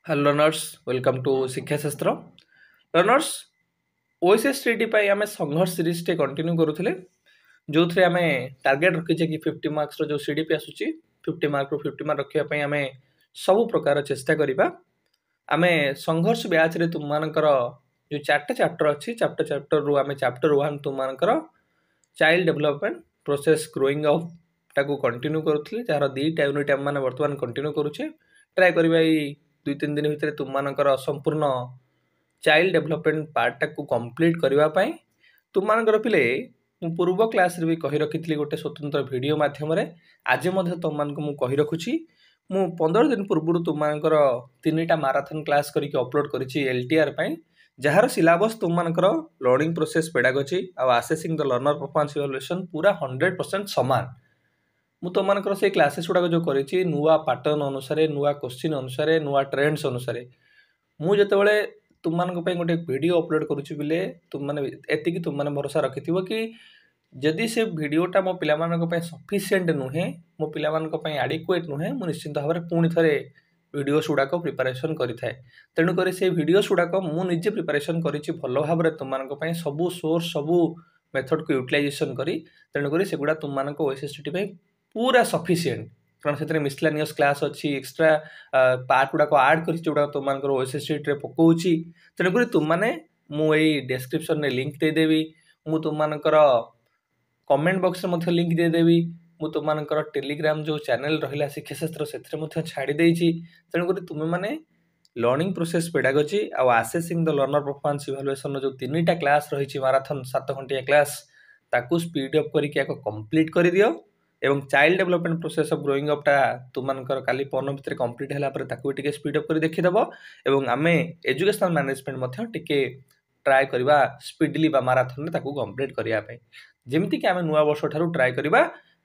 Hello learners, welcome to शिक्षा शास्त्र learners ओएसएसटीटी पाई आमे संघर्ष सीरीज टे कंटिन्यू करूथिले जो थरे आमे टारगेट रखिचे कि 50 मार्क्स रो जो सीडीपी आसुची 50 मार्क रो 50 मार्क रखिया पई आमे सब प्रकार चेष्टा करिबा आमे संघर्ष ब्याच रे तुम मानकर जो चारटा चैप्टर अछि चैप्टर रो आमे चैप्टर 1 तुम मानकर child development process growing up टाको कंटिन्यू करूथिले जार दीटा यूनिट हम माने वर्तमान कंटिन्यू करूचे ट्राई करिबा ई 2-3 दिन भितर तुम मानकर संपूर्ण चाइल्ड डेवलपमेंट पार्ट को कंप्लीट करबा पई तुम मानकर पिले मु पूर्व क्लास रे भी कहि रखितली गोटे स्वतंत्र वीडियो माध्यम रे आज मध्ये तुम मान को मु कहि रखुची मु 15 दिन पूर्व तुम मानकर तीनटा मैराथन क्लास करके अपलोड करिछि एलटीआर पई जहार सिलेबस तुम मानकर लर्निंग प्रोसेस पेडागोजी आ assessing the learner performance evaluation पूरा 100% समान मु तुम मानकर से क्लासेस गुडा जो करिछि नुवा पैटर्न अनुसार नुवा क्वेश्चन अनुसार नुवा ट्रेंड्स अनुसार मु जतबेले तुम मान गोटे वीडियो अपलोड करुच्ची बिले तुम मैंने एति तुम मैंने भरोसा रखिथिबो कि जदि से वीडियोटा मो पिला मानक पय सफिशिएंट नुहे मो पिला मानक पय एडिक्वेट नुहे मु निश्चित भाव में पुणी थरे वीडियो गुड़ाक प्रिपरेशन करिथाए तेणु करी से वीडियो गुड़ाक मु निजे प्रिपरेशन करिछि भल भाव में तुम मानक पय सबु सोर्स सबु मेथड को यूटिलाइजेशन करी तेणु करी सेगुडा तुम मानक ओएसएसटी पय पूरा सफिशिएंट कारण से मिसलानियस क्लास अच्छी एक्सट्रा पार्ट गुड़ाक आड कर तुम मान ओएसएसटी पकाऊँगी तेणुक तुम मैंने मुझे डेस्क्रिप्शन में लिंक देदेवी मु तुम मानकर कमेंट बॉक्स में लिंक देदेवी मु तुम मानकर टेलीग्राम जो चैनल रहा शिक्षाशास्त्र से छाड़ी तेणुक तुम मैंने लर्निंग प्रोसेस पेडागोजी आ assessing the learner performance evaluation जो 3टा क्लास रही मैराथन 7 घंटिया क्लास ताकू स्पीड अप करके कंप्लीट कर दियो एवं child development process of growing up टा तुम मानकर काली पर्न भितर कंप्लीट हैला पर ताकू टिके स्पीड अप कर देखि देबो एवं आमे एजुकेशनल मैनेजमेंट मध्य टिके ट्राई करबा स्पीडली बा मैराथन ताकू कंप्लीट करिया पे जेमिति कि आमे नुवा वर्ष ठारू ट्राई करबा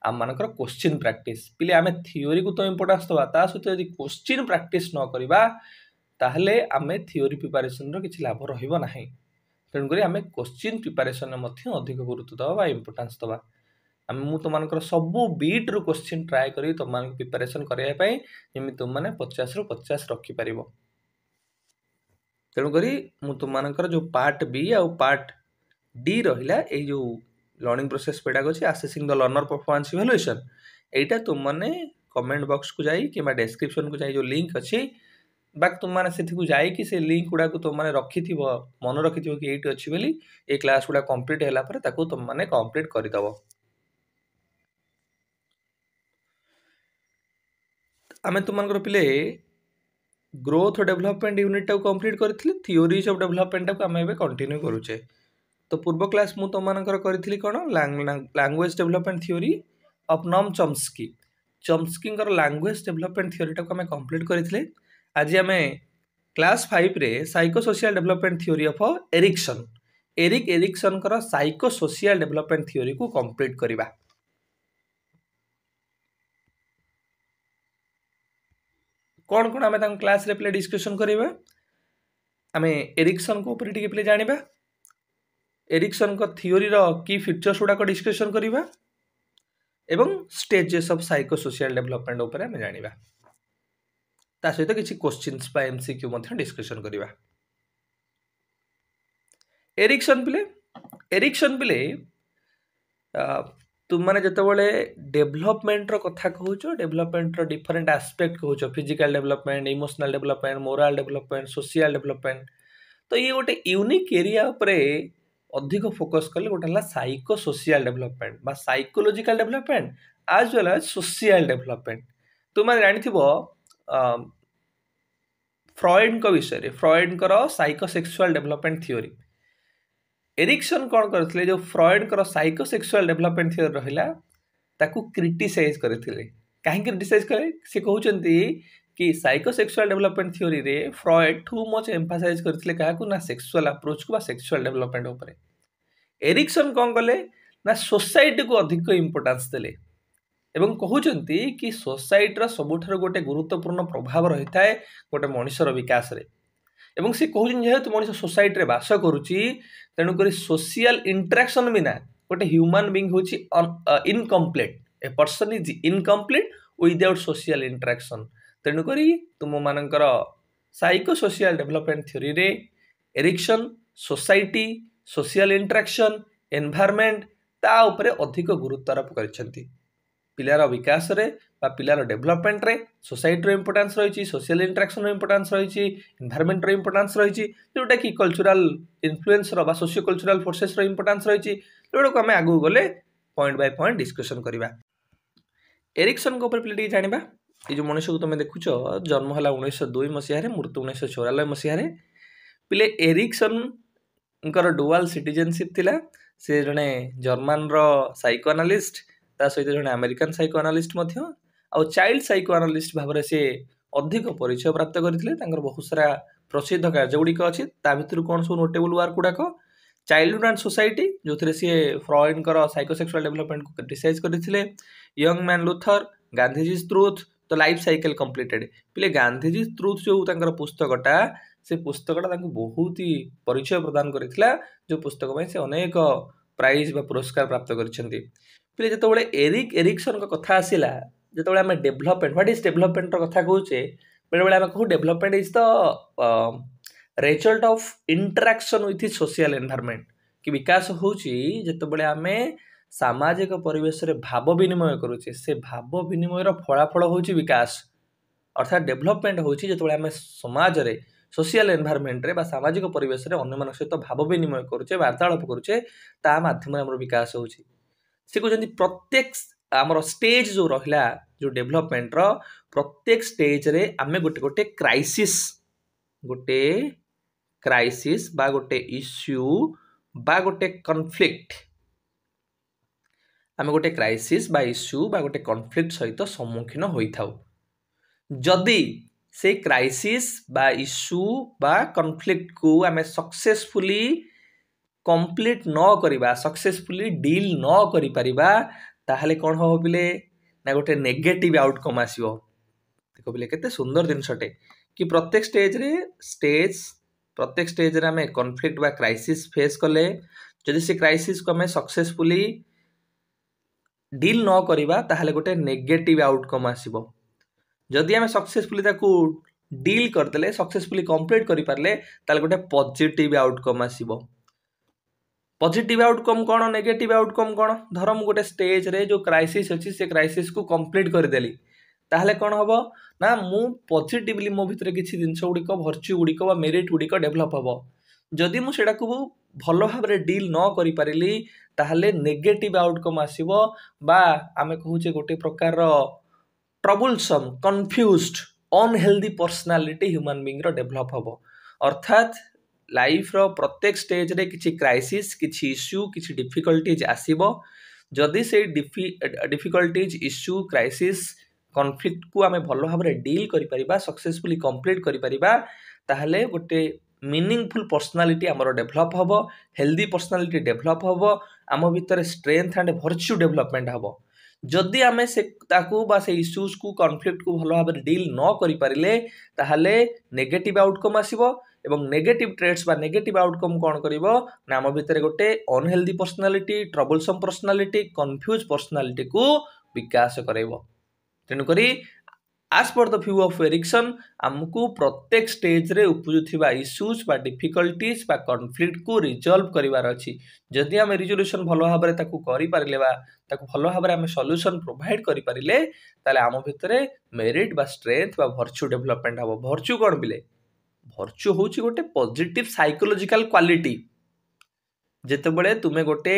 आम मानकर क्वेश्चन प्रैक्टिस पिले आमे थ्योरी को तो इंपोर्टेंस दबा ता सहित यदि क्वेश्चन प्रैक्टिस न करबा ताहले आमे थ्योरी प्रिपरेशन रो किछि लाभ रहिबो नाही तेणु करी आमे क्वेश्चन प्रिपरेशन मध्य अधिक गुरुत्व दबा बा इंपोर्टेंस दबा मु तुम मानकर सबू बीट रु क्वेश्चन ट्राई करी तुम मान प्रिपरेशन करने जमी तुम मैंने 50 रु 50 रखिपर तेणुक मु तुम मानकर जो पार्ट बी आ पार्ट डी रहा जो learning process pedagogy assessing the learner performance evaluation एटा तुम मैंने कमेंट बॉक्स को जाई कि डिस्क्रिप्शन को जाई जो लिंक अच्छी बाक तुम मैंने से जाकि से लिंक गुड़ा को तुम मैंने रखि मन रखि कि ये अच्छी बोली ये क्लास गुड़ा कंप्लीट है तुम मैंने कंप्लीट करदेव आमे तुम मानकर पिले ग्रोथ डेवलपमेंट यूनिट टाको कंप्लीट करथिले थ्योरीज ऑफ डेवलपमेंट टाको आमे कंटिन्यू करूचे तो पूर्व क्लास मु तुम मानकर करथिली कोन language development theory of Noam Chomsky चॉम्स्कींगर लैंग्वेज डेवलपमेंट थ्योरी टाको आमे कंप्लीट करथिले आज आमे क्लास 5 रे psycho social development theory of Erikson कर साइको सोशल डेवलपमेंट थ्योरी को कंप्लीट करबा कौन कौन आमे क्लास रे प्ले डिस्कशन करिबा आमे एरिक्सन को ऊपर टिके प्ले जानिबा एरिक्सन को थ्योरी रो की फीचर्स गुडा को डिस्कशन करिबा एवं stages of psycho social development ऊपर आमे जानिबा ता सहित किछि क्वेश्चंस बा एमसीक्यू मध्ये डिस्कशन करिबा एरिक्सन प्ले तुम मैंने जिते डेवलपमेंट कथा कहूँ डेवलपमेंट डिफरेंट एस्पेक्ट कहूँ physical development emotional development moral development social development तो ये गोटे यूनिक एरिया अधिक फोकस कले गोटे साइको सोशल डेवलपमेंट बा psychological development as well as social development तुम जानी फ्रॉइड को विषय Freud psychosexual development theory Erikson कौन करथिले जो फ्रॉइड कर साइकोसेक्सुअल डेवलपमेंट थ्योरी रहिला ताकू क्रिटिसाइज करथिले काहे क्रिटिसाइज करे से कहउचंती कि साइकोसेक्सुअल डेवलपमेंट थ्योरी रे फ्रॉइड टू मच एम्फासाइज करथिले काहाकू ना सेक्सुअल अप्रोच को बा सेक्सुअल डेवलपमेंट ऊपर एरिक्सन कौन कले ना सोसाइटी को अधिक इंपोर्टेंस देले एवं कहउचंती कि सोसाइटी रा सबुठार गोटे गुरुत्वपूर्ण प्रभाव रही थाए गोटे मनुष्यर विकास रे एवं से कहउछन जेहेतु मनुष्य सोसाइटी रे बास करूची तेणुक सोशल इंटरेक्शन बिना गोटे ह्यूमन बीइंग होची incomplete a person is incomplete without social interaction तेणुक तुम मानकर साइको सोशल डेवलपमेंट थ्योरी रे Erikson society social interaction environment ता उपरे अधिक गुरुत्व आरोप करिसेंती पिलार विकास रे बा पिलार डेवलपमेंट रे सोसाइटी रो इंपोर्टेंस रही सोशल इंटरेक्शन रो इंपोर्टेंस रही एनवायरनमेंट रो इंपोर्टेंस रही जोटा कि कल्चरल इन्फ्लुएंस रो बा सोशियो कल्चरल फोर्सेस रो इंपोर्टेंस रही जोटा को आम आगू गले पॉइंट बाय पॉइंट डिस्कशन करबा एरिक्सन को ऊपर पिले जानिबा ये जो मनुष्य को तुम देखुच जन्म है 1902 मसीह मृत्यु 1994 मसीह पिले एरिक्सन डुआल सिटीजनशिप थिला से जने जर्मन रो साइको एनालिस्ट ता सहित जने अमेरिकन साइको एनालिस्ट मध्य आ चाइल्ड साइको एनालिस्ट भाबरे से अधिक परिचय प्राप्त करथिले तांकर बहुत सारा प्रसिद्ध कार्यगुड़िक अच्छी ता भितर कौन सब नोटेबल वर्क गुड़ाक चाइल्डहुड एंड सोसाइटी जो सी फ्रॉइड साइकोसेक्सुअल डेवलपमेंट को क्रिटिसाइज करथिले young man Luther Gandhiji's truth तो लाइफ साइकिल कंप्लीटेड पिले गांधीजीज ट्रुथ जो तांकर पुस्तकटा से पुस्तकटा तांको बहुत ही परिचय प्रदान करथिला जो पुस्तक में से अनेक प्राइज बा पुरस्कार प्राप्त करछंती पिले जतबेले एरिक्सन का कथा आसिला जतबेले हम डेवलपमेंट व्हाट इज डेवलपमेंट रो कथा कहूचे बेले बेले हम कहू development is the result of interaction with social environment कि विकास होची जतबेले हमें सामाजिक परिवेश रे भाव विनिमय करूचे से भाव विनिमय रो फलाफल होची विकास अर्थात डेवलपमेंट होची जतबेले हमें समाज रे सोशल एनवायरनमेंट रे बा सामाजिक परिवेश रे अन्य मान सहित भाव विनिमय करूचे वार्तालाप करूचे ता माध्यम रे हमर विकास होची से कहते प्रत्येक आमर स्टेज जो रहिला जो डेवलपमेंट रो प्रत्येक स्टेज रे आमे गोटे क्राइसिस बा गोटे इश्यू बा गोटे कॉन्फ्लिक्ट आमे गोटे क्राइसिस बा इश्यू बा गोटे कॉन्फ्लिक्ट सहित सम्मुखीन होई थाउ जदि से क्राइसिस बा इश्यू बा कॉन्फ्लिक्ट को आमे सक्सेसफुली कंप्लीट न करिबा सक्सेसफुली डील न करि परिबा ताहले कोन हो पिले ना गोटे नेगेटिव आउटकम आसीबो देखो पिले केते सुंदर जिनसटे कि प्रत्येक स्टेज रे हमें कॉन्फ्लिक्ट बा क्राइसिस फेस कले जदि से क्राइसिस को हमें सक्सेसफुली डील न करिबा ताहले गोटे नेगेटिव आउटकम आसीबो जदि हमें सक्सेसफुली ताकू डील करदेले सक्सेसफुली कंप्लीट करि पारले ताहले गोटे पॉजिटिव आउटकम आसीबो पॉजिटिव आउटकम कौन नेगेटिव आउटकम कौन धर मु गोटे स्टेज रे जो क्राइसिस अच्छी से क्राइसिस को कंप्लीट करदेली ताहले कौन हम ना मु पॉजिटिवली मो भितर किसी जिनस गुड़िक भर्च्यू गुड़िक मेरिट गुड़िक डेभलप हम जदि मु सेटा को भल भाव डील न करि पारिली ताहले नेगेटिव आउटकम आसीबो बा आमे कहूचे गोटे प्रकार troublesome confused unhealthy personality human being रो डेभलप हम अर्थात लाइफ रो प्रत्येक स्टेज रे किछि क्राइसिस किछि इश्यू किछि डिफिकल्टीज आसीबो जदि से डिफिकल्टीज इश्यू क्राइसिस कॉन्फ्लिक्ट को आमे भलो भाबरे डील करि परिबा सक्सेसफुली कंप्लीट करि परिबा ताहले गोटे मीनिंगफुल पर्सनालिटी हमरो डेभलप हबो हेल्दी पर्सनालिटी डेभलप हबो आम भितर स्ट्रेंथ एंड वर्च्यू डेभलपमेंट हबो जदि आमे से ताकू बा से इश्यूज को कॉन्फ्लिक्ट को भलो भाबरे डील न करि परिले ताहले नेगेटिव आउटकम आसीबो एवं नेगेटिव ट्रेड्स बा नेगेटिव आउटकम कौन करिवो ना आम भितर गोटे unhealthy personality troublesome personality confuse personality को विकास करैबो तेणुकरी as per the view of Erikson आमको प्रत्येक स्टेज रे उपजुथिबा इश्यूज बा डिफिकल्टीज बा कॉन्फ्लिक्ट को रिजॉल्व करिवार अछि जदि हम रिजोल्यूशन भलो भाबरे ताकू करि पारिले बा ताकू भलो भाबरे हम सॉल्यूशन प्रोवाइड करि पारिले ताले आम भितरे मेरिट बा स्ट्रेंथ बा वर्च्यू डेवलपमेंट हबो वर्च्यू कोन बिले वर्च्यू होची गोटे पॉजिटिव साइकोलॉजिकल क्वालिटी जेते बळे तुमे गोटे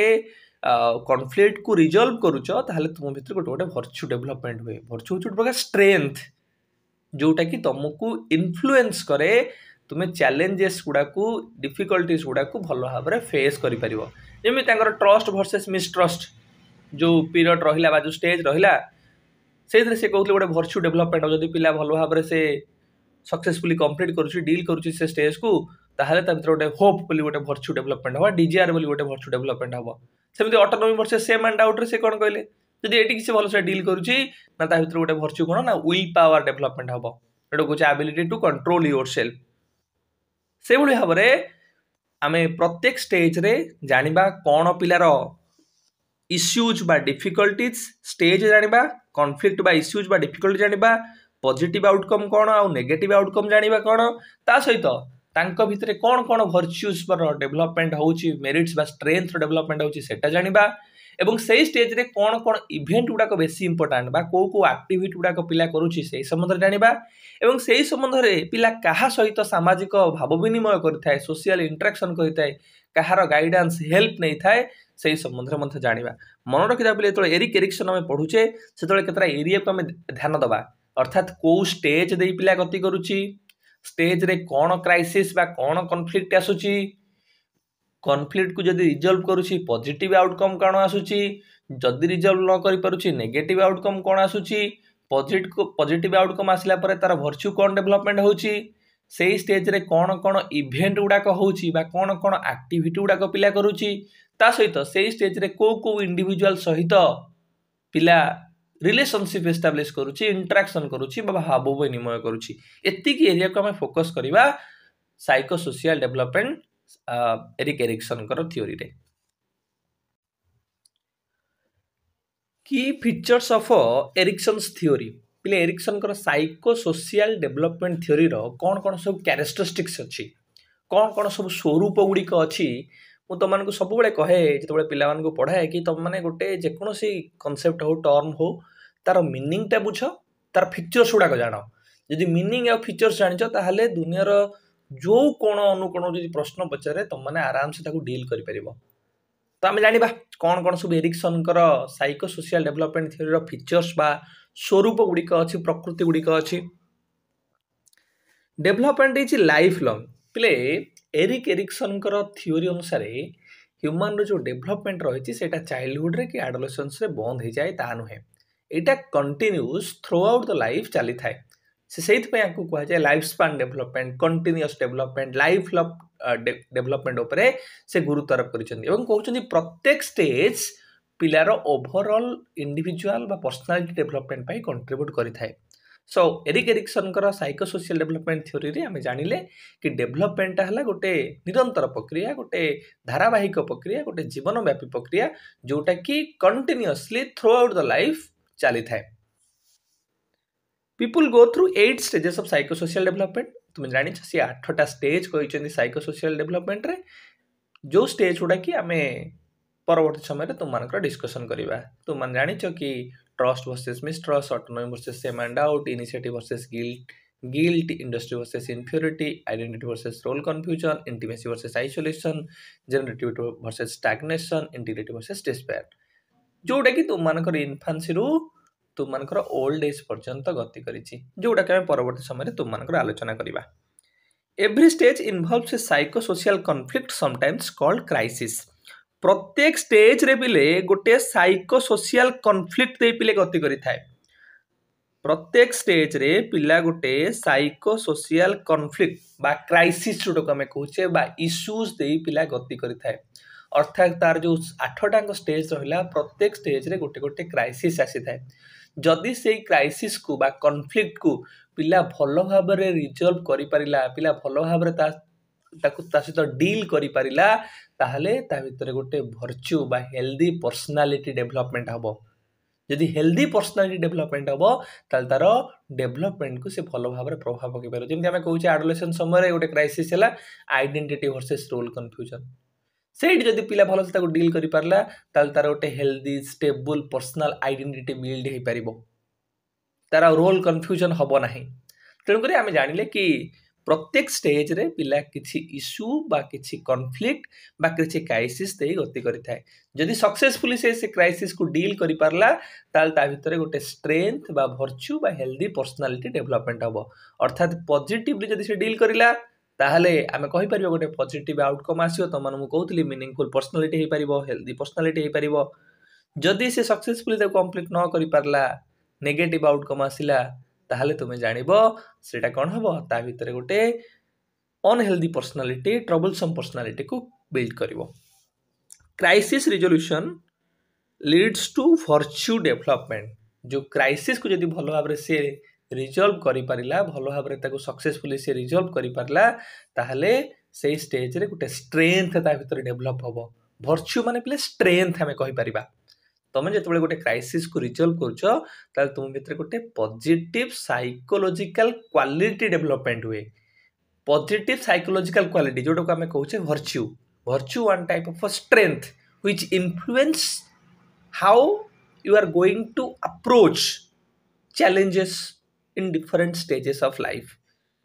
कॉन्फ्लिक्ट को रिजॉल्व करूछ ताहले तुम भितर गोटे गोटे वर्च्यू डेवलपमेंट हुए वर्च्यू होची प्रकार स्ट्रेंथ जोटा कि तुमको इन्फ्लुएंस करे तुमे चैलेंजेस गुडा को डिफिकल्टीज गुडा को भलो भाबरे फेस करि परिबो जेमि तांकर ट्रस्ट वर्सेस मिसट्रस्ट जो पीरियड रहिला बा जो स्टेज रहिला सेथरे से कहउले गोटे वर्च्यू डेवलपमेंट जदि पिला भलो भाबरे से सक्सेसफुली कंप्लीट करूची डील करूची से स्टेज को ताहले ता भितर गोटे होप बोली गोटे वर्च्यू डेवलपमेंट हवा डीजीआर बोली गोटे वर्च्यू डेवलपमेंट हवा सेमति autonomy versus shame and doubt रे से कोन कहले जदि एटी किसी भलो से डील करूची ना ता भितर गोटे वर्च्यू कोन ना विल पावर डेवलपमेंट हवा एटा कोचे एबिलिटी टू कंट्रोल योरसेल्फ से बोली हबरे आमे प्रत्येक स्टेज रे जानिबा कोन पिलार इश्यूज बा डिफिकल्टीज स्टेज जानिबा कॉन्फ्लिक्ट बा इश्यूज बा डिफिकल्टी जानिबा पॉजिटिव आउटकम कौन आउ नेगेटिव आउटकम जानिबा कौन ता सहित तांको भितरे कौन कौन वर्च्यूज पर डेवलपमेंट होउची मेरिट्स बा स्ट्रेंथ डेवलपमेंट होउची सेटा जानिबा एवं सेही स्टेज रे कौन कौन इवेंट गुडा बेसी इंपोर्टेंट बा को एक्टिविटी गुडा पिला करूची सेही संबंध जानिबा एवं सेही संबंध रे पिला काहा सहित सामाजिक भाव विनिमय करथाय सोशल इंटरेक्शन करथाय काहार गाइडेंस हेल्प नै थाय सेही संबंध रे मथे जानिबा मन रखिदा पिले तो एरिक एरिक्सन हम पढुचे सेतले केतरा एरिया को हम ध्यान दबा अर्थात को स्टेज देई पिला गति करूची स्टेज रे कौन क्राइसिस बा कौन कॉन्फ्लिक्ट आसुची कॉन्फ्लिक्ट को जदि रिजॉल्व करूची पॉजिटिव आउटकम कौन आसुची जदि रिजॉल्व न करि पारुची नेगेटिव आउटकम कौन आसुची पॉजिटिव आउटकम आसला परे तार वर्च्यू कौन डेवलपमेंट होउची सेही स्टेज रे कौन कौन इवेंट गुडा होउची बा कौन कौन एक्टिविटी गुडा पिला करूची ता सहित सेही स्टेज रे को इंडिविजुअल सहित पिला रिलेशनशिप एस्टाब्लिश करूची इंटरेक्शन करूची बा भाव विनिमय करूची एतिकी एरिया को हम फोकस करिबा psycho social development Erik Erikson कर थ्योरी रे की फीचर्स ऑफ एरिक्सन्स थ्योरी पिले एरिक्सन कर साइको सोशल डेवलपमेंट थ्योरी रो कौन कौन सब कैरेक्टरिस्टिक्स अछि कौन कौन सब स्वरूप गुड़िक अच्छी मु तुम मानक सब कहे जो पिला मानक पढ़ाए कि तुम मैंने गोटे जेकोसी कनसेप्ट हो टर्म हो तार मीनिंगटा बुझ तार फीचर्स गुड़ाक जान जदि मीनिंग आ फीचर्स जानिछ ताहले दुनियार जो कोण अनुकोण जदि प्रश्न पचारे तुम मैंने आराम से डील कर परिबो तो आम जानिबा कौन कौन सब एरिक्सन कर साइको सोशल डेवलपमेंट थ्योरी रो फीचर्स बा स्वरूप गुड़िक अच्छी प्रकृति गुड़िक अच्छी development is life long play Erik Erikson कर थ्योरी अनुसार ह्यूमन रो जो डेवलपमेंट रही है चाइल्डहुड रे कि एडोलेसेंस रे बंद हो जाए ता नुहे एटा continuous through out the life चली थाए से कह जाए life span development continuous development life development उपरे से गुरुत्व आरोप कर प्रत्येक स्टेज पिलार ओवरऑल इंडिविजुअल बा पर्सनालिटी डेवलपमेंट पाई कंट्रीब्यूट करिथाए सो एरिक एरिक्सन कर साइको सोशल डेवलपमेंट थ्योरी रे आमे जानिले कि डेवलपमेंट हला गोटे निरंतर प्रक्रिया गोटे धारावाहिक प्रक्रिया गोटे जीवनव्यापी प्रक्रिया जोटा कि continuously through out the life चली थाए people go through 8 stages of psycho social development तुम जानि छ से 8टा स्टेज कहइछन्ती साइको सोशल डेवलपमेंट रे जो स्टेज उडा कि आमे परवर्ती समय रे तुम मानकर डिस्कशन करिबा तुम मान जानि छ कि trust versus mistrust autonomy versus shame and doubt initiative versus guilt industry versus inferiority identity versus role confusion intimacy versus isolation generativity versus stagnation integrity versus despair जोटा कि तुम मानकर इन्फांसी रु तुम मानकर ओल्ड एज पर्यंत गति करिछि जोटा कि हम परवर्ती समय रे तुम मानकर आलोचना करिबा every stage involves a psycho social conflict sometimes called crisis प्रत्येक स्टेज रे बिले गोटे साइको सोशल कॉन्फ्लिक्ट दे पिले गति करि थाए प्रत्येक स्टेज रे पिला गोटे साइको सोशल कॉन्फ्लिक्ट बा क्राइसिस जोटा को हम कहूचे बा इश्यूज दे पिला गति करि थाए अर्थात तार जो 8टा स्टेज रहिला प्रत्येक स्टेज रे गोटे गोटे क्राइसिस आसी थाए जदि से क्राइसिस को बा कॉन्फ्लिक्ट को पिला भलो भाव रे रिजॉल्व करि परिला पिला भलो भाव रे ता सहित डील करि परिला ताहले ता भितर गोटे वर्च्यू बा हेल्दी पर्सनालिटी डेवलपमेंट हबो जदि हेल्दी पर्सनालिटी डेवलपमेंट हबो ताल तार डेवलपमेंट को से भलो भाव रे प्रभाव पकि पारो जेमि हम कहूचे एडोलेसेंस समय रे गोटे क्राइसिस हला आइडेंटिटी वर्सेस रोल कंफ्यूजन सेट जदि पिला भलो से ताको डील करि परला ताल तार गोटे healthy stable personal identity build हे परिबो तार रोल कंफ्यूजन हबो नाही तेणु करी आमे जानिले कि प्रत्येक स्टेज रे पिला किछि इश्यू बा किछि कॉन्फ्लिक्ट बा किछि क्राइसिस देई गति करि थाए जदि सक्सेसफुली से क्राइसिस को डील करि परला ताल ता भितरे गोटे स्ट्रेंथ बा वर्च्यू बा हेल्दी पर्सनालिटी डेवलपमेंट हबो अर्थात पॉजिटिवली जदि से डील करिला ताहले आमे कहि परिबो गोटे पॉजिटिव आउटकम आसीओ त मन मु कहउतली मीनिंगफुल पर्सनालिटी हे परिबो हेल्दी पर्सनालिटी हे परिबो जदि से सक्सेसफुली त कंप्लीट न करि परला नेगेटिव आउटकम आसिला ताहले तुमे जानिबो सेटा कोन हबो ता भितरे गोटे अनहेल्दी पर्सनालिटी ट्रबलसम पर्सनालिटी को बिल्ड करिवो crisis resolution leads to virtue development जो क्राइसिस को जदि भलो भाबरे से रिजॉल्व करि परिला भलो भाबरे ताको सक्सेसफुली से रिजॉल्व करि परला ताहले से स्टेज रे गोटे स्ट्रेंथ ता भितर डेवलप हबो वर्च्यू माने प्ले स्ट्रेंथ हमें कहि परिबा तुम जो गोटे क्राइसिस को रिजल्व कर तुम भितर गोटे पॉजिटिव साइकोलॉजिकल क्वालिटी डेवलपमेंट हुए पॉजिटिव साइकोलॉजिकल क्वालिटी जोटा को आम कहे virtue virtue one type of strength which influence how you are going to approach challenges in different stages of life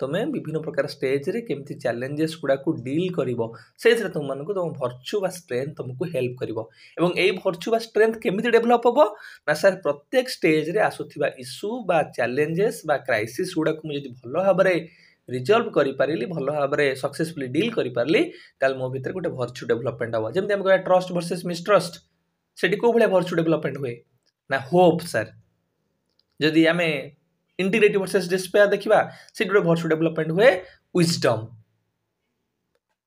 तुम्हें विभिन्न प्रकार स्टेज रे केमती चैलेंजेस गुड़ा को डील करिवो से तुम मान तुम वर्च्यू बा स्ट्रेंथ तुमको हेल्प करिवो एवं एई वर्च्यू बा स्ट्रेंथ केमती डेवलप होबो ना सर प्रत्येक स्टेज रे आसुथिबा इश्यू बा चैलेंजेस बा क्राइसिस गुड़ा को मुझे भलो भाबरे रिजल्व करि पारिली भलो भाबरे सक्सेसफुली डील करि पारली ताल मो भीतर गोटे वर्च्यू डेवलपमेंट हबो जेमते हम कहया ट्रस्ट वर्सेस मिसट्रस्ट सेठी को भले वर्च्यू डेवलपमेंट हुए ना होप सर जदि आमे इंटीग्रिटी वर्सेस डिस्पेयर देखिबा से गोटे वर्च्यू डेवलपमेंट हुए विजडम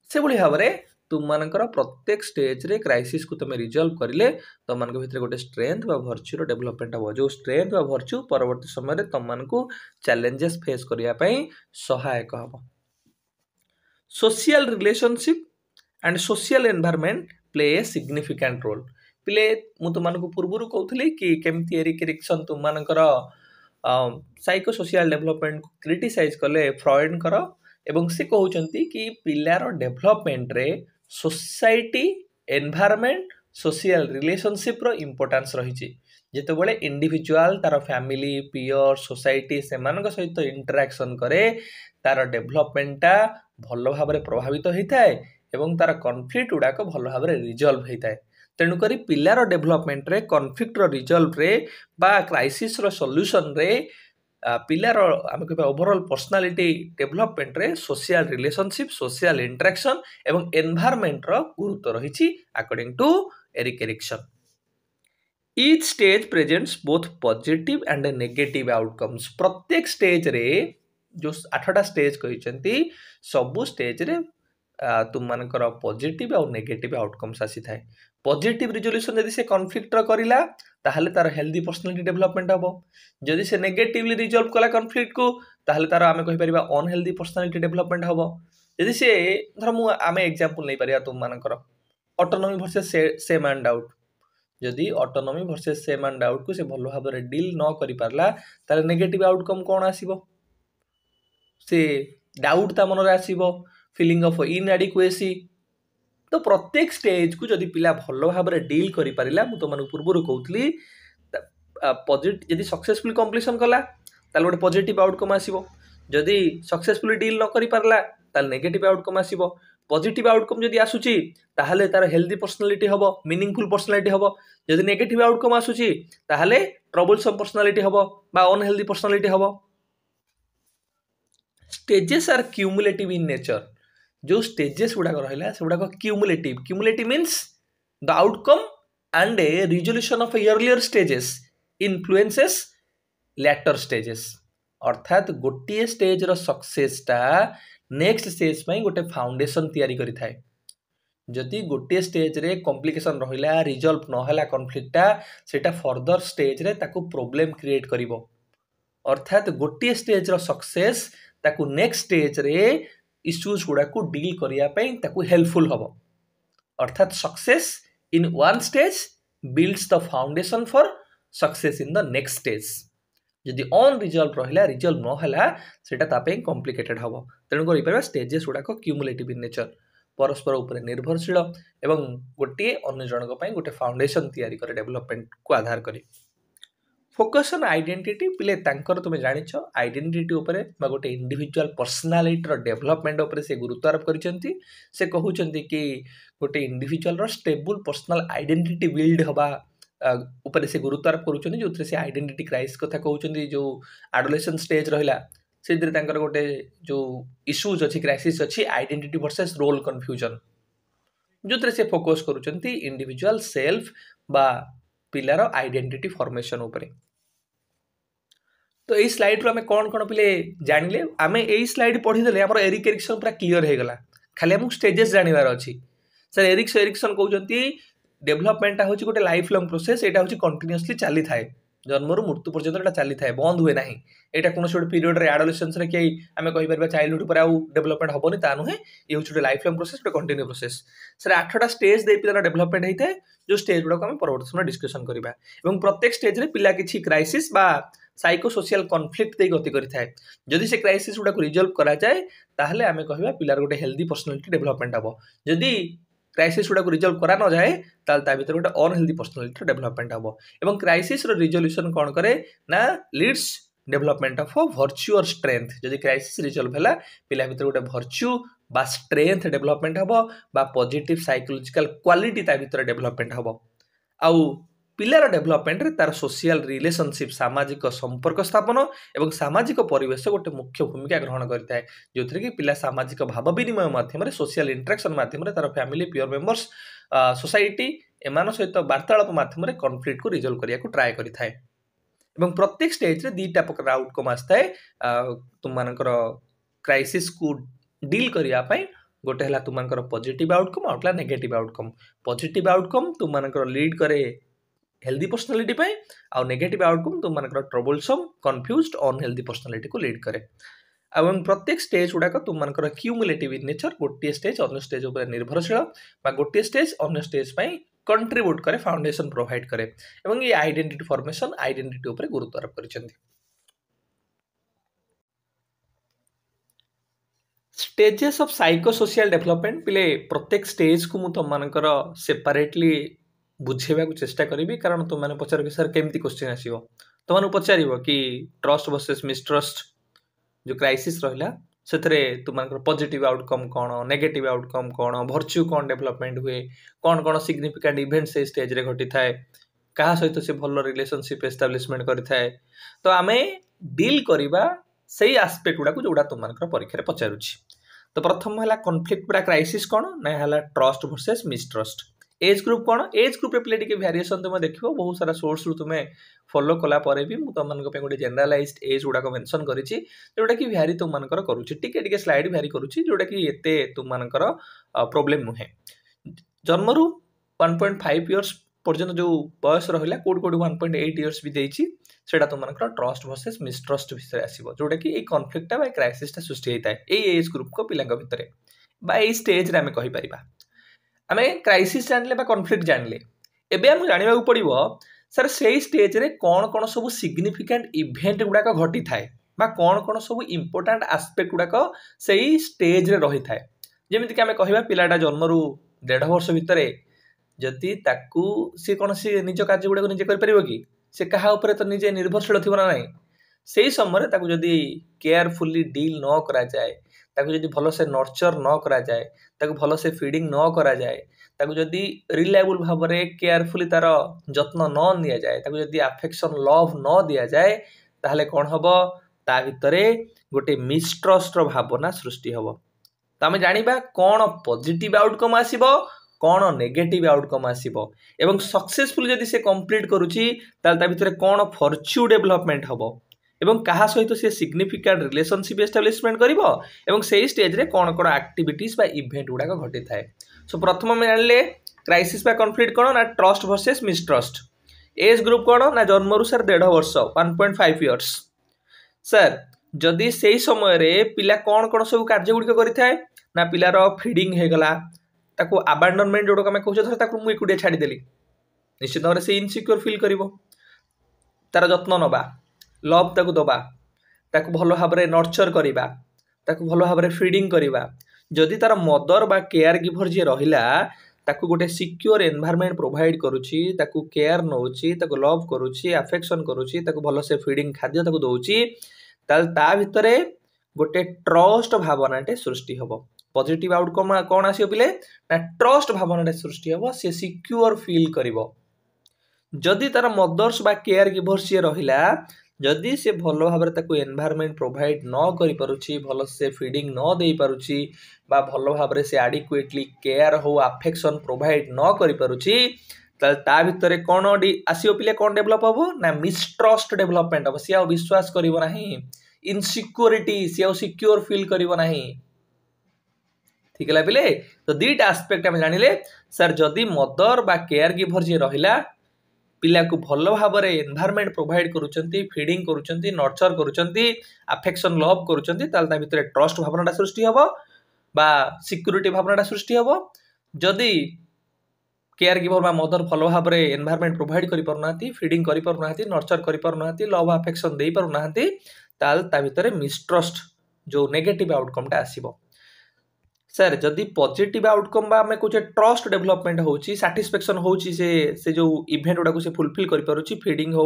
से भली भाबरे तुम मानकर प्रत्येक स्टेज रे क्राइसिस को तुम रिजल्व करिले तुम मान भीतर गोटे स्ट्रेंथ बा वर्च्यू रो डेवलपमेंट हबो जो स्ट्रेंथ बा वर्च्यू परवर्ती समय रे तुम मानकू चैलेंजेस फेस करिया पई सहायक हबो social relationship and social environment play a significant role पिले मु तुम मानकू पूर्वरु कहउथली कि केमती एरिक एरिक्सन तुम मानकर साइको सोशल डेवलपमेंट को क्रिटिसाइज कले फ्रॉइड कर एवं से कहउचंती कि पिलार डेवलपमेंट रे सोसाइटी एनवायरनमेंट सोशल रिलेशनशिप रो इंपोर्टेंस रही जेते बळे इंडिविजुअल तार फैमिली पीयर सोसाइटी से मानक सहित इंटरैक्शन करे तार डेवलपमेंटा भलो भाबरे प्रभावित होता है एवं तार कॉन्फ्लिक्ट गुड़ा को भलो भाबरे रिजॉल्व होता है तेणुकरी पिलार डेवलपमेंट रे कॉन्फ्लिक्ट रो रिजॉल्व रे बा क्राइसिस रो सॉल्यूशन रे पिलार आम कह ओवरऑल पर्सनालिटी डेवलपमेंट रे सोशल रिलेशनशिप सोशल इंटरैक्शन एवं एनवायरनमेंट रो गुरुत्व रही according to Erik Erikson each stage presents both positive and negative outcomes प्रत्येक स्टेज रे जो 8टा स्टेज कहते सबु स्टेज रे तुम मानकर पॉजिटिव और नेगेटिव आउटकम्स आसी थाए पॉजिटिव रिजोल्यूशन यदि से कॉन्फ्लिक्ट रो करिला ताहले तार हेल्दी पर्सनालिटी डेवलपमेंट हबो जदि से नेगेटिवली रिजॉल्व कला कॉन्फ्लिक्ट को ताहले तार आमे कहि परिबा अनहेल्दी पर्सनालिटी डेवलपमेंट हबो यदि से धर मु आमे एग्जांपल नै परिया तुम मानकर autonomy versus shame and doubt जदि autonomy versus shame and doubt को से भलो भाबरे डील न करि पारला तार नेगेटिव आउटकम कोन आसीबो से डाउट ता मन रे आसीबो फीलिंग ऑफ इनएडिक्वेसी तो प्रत्येक स्टेज को जदि पिला भलो भाबरे डील करि पारिला मु तो मानु पूर्वरु कहउतली पॉजिटिव यदि सक्सेसफुली कंप्लीशन कला ताल गोटे पॉजिटिव आउटकम आसीबो जदि सक्सेसफुली डील न करि पारला ताल नेगेटिव आउटकम आसीबो पॉजिटिव आउटकम जदि आसुची ताहले तार हेल्दी पर्सनालिटी हबो मीनिंगफुल पर्सनालिटी हबो जदि नेगेटिव आउटकम आसुची ताहले ट्रबलसम पर्सनालिटी हबो बा अनहेल्दी पर्सनालिटी हबो stages are cumulative in nature जो स्टेजेस गुड़ाक रहा से गुड़ाक cumulative means the outcome and a resolution of earlier stages influences later stages अर्थात गोटे स्टेज रो सक्सेसटा नेक्स्ट स्टेज में गोटे फाउंडेशन तैयारी करि थाए जदि गोटे स्टेज रे कॉम्प्लिकेशन रहिला रिजॉल्व न होला कॉन्फ्लिक्टटा सेटा फर्दर स्टेज रे ताकू प्रॉब्लम क्रिएट करिवो अर्थात गोटे स्टेज रो सक्सेस ताकू नेक्स्ट स्टेज रे इश्यूज गुड़ा को डील करिया पई ताकू हेल्पफुल हबो अर्थात success in one stage builds the foundation for success in the next stage जदि ऑन रिजॉल्व रहिला रिजॉल्व न होला सेटा तापे कॉम्प्लिकेटेड हबो तेणु करि परबा स्टेजेस गुड़ा को क्यूमुलेटिव इन नेचर परस्पर ऊपर निर्भरशील एवं गोटे अन्य जनक पई गोटे फाउंडेशन तैयारी करे डेवलपमेंट को आधार करी फोकस ऑन आइडेंटिटी पिले तांकर तुम जानिछ आइडेंटिटी उपरे बा गोटे इंडिविजुअल पर्सनालिटी रो डेवलपमेंट उपरे से गुरुत्व आरोप करिसेंती से कहउचंती कि गोटे इंडिविजुअल रो स्टेबल पर्सनल आइडेंटिटी बिल्ड हबा उपरे से गुरुत्व आरोप करूचंती जोथरे से आइडेंटिटी क्राइसिस कथा कहउचंती जो एडोलेसेंट स्टेज रहिला सेदिरे तांकर गोटे जो इश्यूज अछि क्राइसिस अछि आइडेंटिटी वर्सेस रोल कंफ्यूजन जोथरे से फोकस करूचंती इंडिविजुअल सेल्फ बा पिलार आइडेंटिटी फॉर्मेशन उपरे तो यही स्लाइड रो हमें कौन कौन पिले जानिले आमे यही स्लाइड पढ़ीदेले हमर एरिक एरिक्सन पूरा क्लियर हो गला खाली हम स्टेजेस जानिबार अछि सर एरिक्सन कहउचंती डेवलपमेंट होची गोटे लाइफ लॉन्ग प्रोसेस एटा होची कंटीन्यूअसली चली थाए जन्मरू मृत्यु पर्यंत एटा चली थाए बंद हुए नाही एटा कोनोस गोटे पीरियड रे एडोलेसेंस रे के आमे कहि परबा चाइल्डहुड पर आउ डेवलपमेंट हबोनी ता नुहे ये होचे लाइफ लॉन्ग प्रोसेस गोटे कंटिन्यू प्रोसेस सर 8टा स्टेज दे पिलार डेवलपमेंट हेइते जो स्टेज गुडा को आमे परवर्ती समय डिस्कशन करबा एवं प्रत्येक स्टेज रे पिला किछि क्राइसिस बा साइको सोशल कॉन्फ्लिक्ट दे गति करि थाए जदि से क्राइसिस गुडा को रिजॉल्व करा जाए ताहले आमे कहबा पिलार गोटे हेल्दी पर्सनालिटी डेवलपमेंट हबो जदि क्राइसिस गुडा को रिजॉल्व करा न जाए ताल ता भीतर गोटे अनहेल्दी पर्सनालिटी डेवलपमेंट हबो एवं क्राइसिस रो रिजोल्यूशन कोन करे ना लीड्स डेवलपमेंट ऑफ वर्च्यू और स्ट्रेंथ जदि क्राइसिस रिजॉल्व हैला पिला भीतर गोटे वर्च्यू बा स्ट्रेंथ डेवलपमेंट हबो बा पॉजिटिव साइकोलॉजिकल क्वालिटी ता भीतर डेवलपमेंट हबो आउ पिलार डेवलपमेंट रे तार सोशल रिलेशनशिप सामाजिक संपर्क स्थापन एवं सामाजिक परिवेश गोटे मुख्य भूमिका ग्रहण करता है जो थे कि पिला सामाजिक भाव विनिमय माध्यम सोशल इंटरेक्शन माध्यम तार फैमिली पियर मेंबर्स सोसाइटी एमान सहित वार्तालाप माध्यम कॉन्फ्लिक्ट को रिजॉल्व करिया को ट्राई करि थाए एवं प्रत्येक स्टेज रे दीटा प्रकार आउटकम आस्ताए तुम मानकर क्राइसिस को डील करिया पई गोटे हला तुम मानकर पॉजिटिव आउटकम आउटला नेगेटिव आउटकम पॉजिटिव आउटकम तुम मानकर लीड करे हेल्दी पर्सनालिटी पे आ नेगेटिव आउटकम तुम मानकर ट्रबलसम कंफ्यूज्ड अनहेल्दी पर्सनालिटी को लीड करे एवं प्रत्येक स्टेज गुड़ाक तुम मानकर क्यूमुलेटिव इन नेचर गोटे स्टेज अन्य स्टेज उपर निर्भरशील बा गोटे स्टेज अन्य स्टेज पई कंट्रीब्यूट करे फाउंडेशन प्रोवाइड करे एवं ये आइडेंटिटी फॉर्मेशन आइडेंटिटी उपर गुरुत्व आरोप करिसेंती stages of psycho social development पिले प्रत्येक स्टेज को मु तुम मानकर सेपरेटली बुझेबा को चेष्टा करी कारण तुम मैंने पचार कि सर केमती क्वेश्चन आसीबो तुम पचार कि ट्रस्ट वर्सेस मिसट्रस्ट जो क्राइसिस रहिला सेतरे तुम मानकर पॉजिटिव आउटकम कौन नेगेटिव आउटकम कौन वर्च्यू कौन डेवलपमेंट हुए कौन कौन सिग्निफिकेंट इवेंट से स्टेज रे घटी थाए कहा सहित से भल रिलेशनशिप एस्टाब्लिशमेंट करि थाए तो आमे डील करिबा सही एस्पेक्ट गुडा को जोडा तुम मानकर परीक्षा रे पचारुछि तो प्रथम हला कॉन्फ्लिक्ट बा क्राइसिस कौन ना हला trust versus mistrust age group कौन एज ग्रुप रे पिले टिके वेरिएशन तुम देखिबो बहुत सारा सोर्स रु तुमे फॉलो कला परे भी मु तुम मानक पे गोटे जनरलाइज्ड एज गुडा को मेंशन करिछि जोटा कि वेरी तुम मानकर करूछि टिके टिके स्लाइड वेरी करूछि जोटा कि एते तुम मानकर प्रॉब्लम नुहे जन्मरु 1.5 इयर्स पर्यंत जो बयस रहिला कोड कोड 1.8 इयर्स भी देछि सेटा तुम मानकर ट्रस्ट वर्सेस मिसट्रस्ट विषय आसीबो जोटा कि ए कॉन्फ्लिक्ट बा क्राइसिस ता सृष्टि हेताय ए एज ग्रुप को पिलांग भितरे बा ए स्टेज रे हमें कहि परिबा आमे क्राइसिस जानले बा कॉन्फ्लिक्ट जानले एबे हम जानिबा को पड़िबो सर सेही स्टेज रे कोन कोन सब सिग्निफिकेंट इवेंट गुडा का घटी थाए बा कोन कोन सब इंपोर्टेंट एस्पेक्ट गुडा का सेही स्टेज रे रही थाए जेमिति कि आमे कहिबा पिलाटा जन्मरू 1.5 वर्ष भितरे जति ताकू से कोन से निज कार्य गुडा को निजे कर परिबो कि से कहा ऊपर तो निजे निर्भरशील थिबो ना नहीं सेही समय ताकू जदी केयरफुली डील न करा जाए ताकू जदी भलो से नर्चर न करा जाए ताकू भलो से फीडिंग न करा जाए ताकू जदी रिलायबल भाबरे केयरफुली तार जत्न न निया जाए ताकू जदी अफेक्शन लव न दिया जाए ताहले कोन हबो ता भितरे गोटे मिसट्रस्ट रो भावना सृष्टि हबो त आमे जानिबा कोन पॉजिटिव आउटकम आसीबो कोन नेगेटिव आउटकम आसीबो एवं सक्सेसफुल जदी से कंप्लीट करूची ताल ता भितरे कोन फॉर्च्यू डेवलपमेंट हबो एवं कहा सहित से सिग्निफिकेंट रिलेशनशिप एस्टाब्लिशमेंट करिवो एवं सेही स्टेज रे कोन कोन एक्टिविटीज बा इवेंट गुडा को घटी थाए सो प्रथम में जानले क्राइसिस बा कॉन्फ्लिक्ट कोन ना trust versus mistrust age group कोन ना जन्मरु सर 1.5 वर्ष 1.5 इयर्स सर जदी सेही समय रे पिला कोन कोन सब कार्य गुडी करि थाए ना पिलार फीडिंग हे गला ताको अबैंडनमेंट जोडो हम कहू छ ताको मु एकुडिया छाडी देली निश्चित भाव से इनसिक्योर फील करिवो तार जत्न नबा लव ताकू दबा ताकू भलो भाबरे नर्चर करिबा ताकू भलो भाबरे फीडिंग करिबा जदि तार मदर बा केयर गिवर जे रहिला ताकू गोटे सिक्योर एनवायरनमेंट प्रोवाइड करूची ताकू केयर नउची ताकू लव करूची अफेक्शन करूची ताकू भलो से फीडिंग खाद्य ताकू दउची ताल ता भितरे गोटे ट्रस्ट भावनाटे सृष्टि हबो पॉजिटिव आउटकम कोन आसीओ पिले ना ट्रस्ट भावनाटे सृष्टि हबो से सिक्योर फील करिवो जदि तार मदर्स बा केयर गिवर्स जे रहिला जदि से भलो भाबरे ताकू एनवायरनमेंट प्रोवाइड न करि पारुची भलो से फीडिंग न देई पारुची बा भलो भाबरे से एडिक्वेटली केयर हो अफेक्शन प्रोवाइड न करि पारुची ता भितरे कोन आसीओ पिले कोन डेवलप हबो ना मिसट्रस्ट डेवलपमेंट हबो से विश्वास करिवो नाही इनसिक्योरिटी से सिक्योर फील करिवो नाही ठीक है पिले तो दीटा एस्पेक्ट हम जानिले सर जदि मदर बा केयर गिवर जे रहिला पिला को भल भाव में एनवायरनमेंट प्रोवाइड करूछंती फीडिंग करूछंती नर्चर करूछंती अफेक्शन लव करूछंती ताल भितर ट्रस्ट भावनाटा सृष्टि हबो बा सिक्यूरिटी भावनाटा सृष्टि हबो जदि केयर गिवर बा मदर भल भाव में एनवायरनमेंट प्रोवाइड करि पारुनांती फीडिंग करि पारुनांती नर्चर करि पारुनांती लव अफेक्शन दे पारुनांती ताल ता भितर मिसट्रस्ट जो नेगेटिव आउटकम टा आसीबो सर जदि पॉजिटिव आउटकम बा हमें कुछ ट्रस्ट डेवलपमेंट होची सैटिस्फैक्शन होची से जो इवेंट गुडा को से फुलफिल करि पारुची फीडिंग हो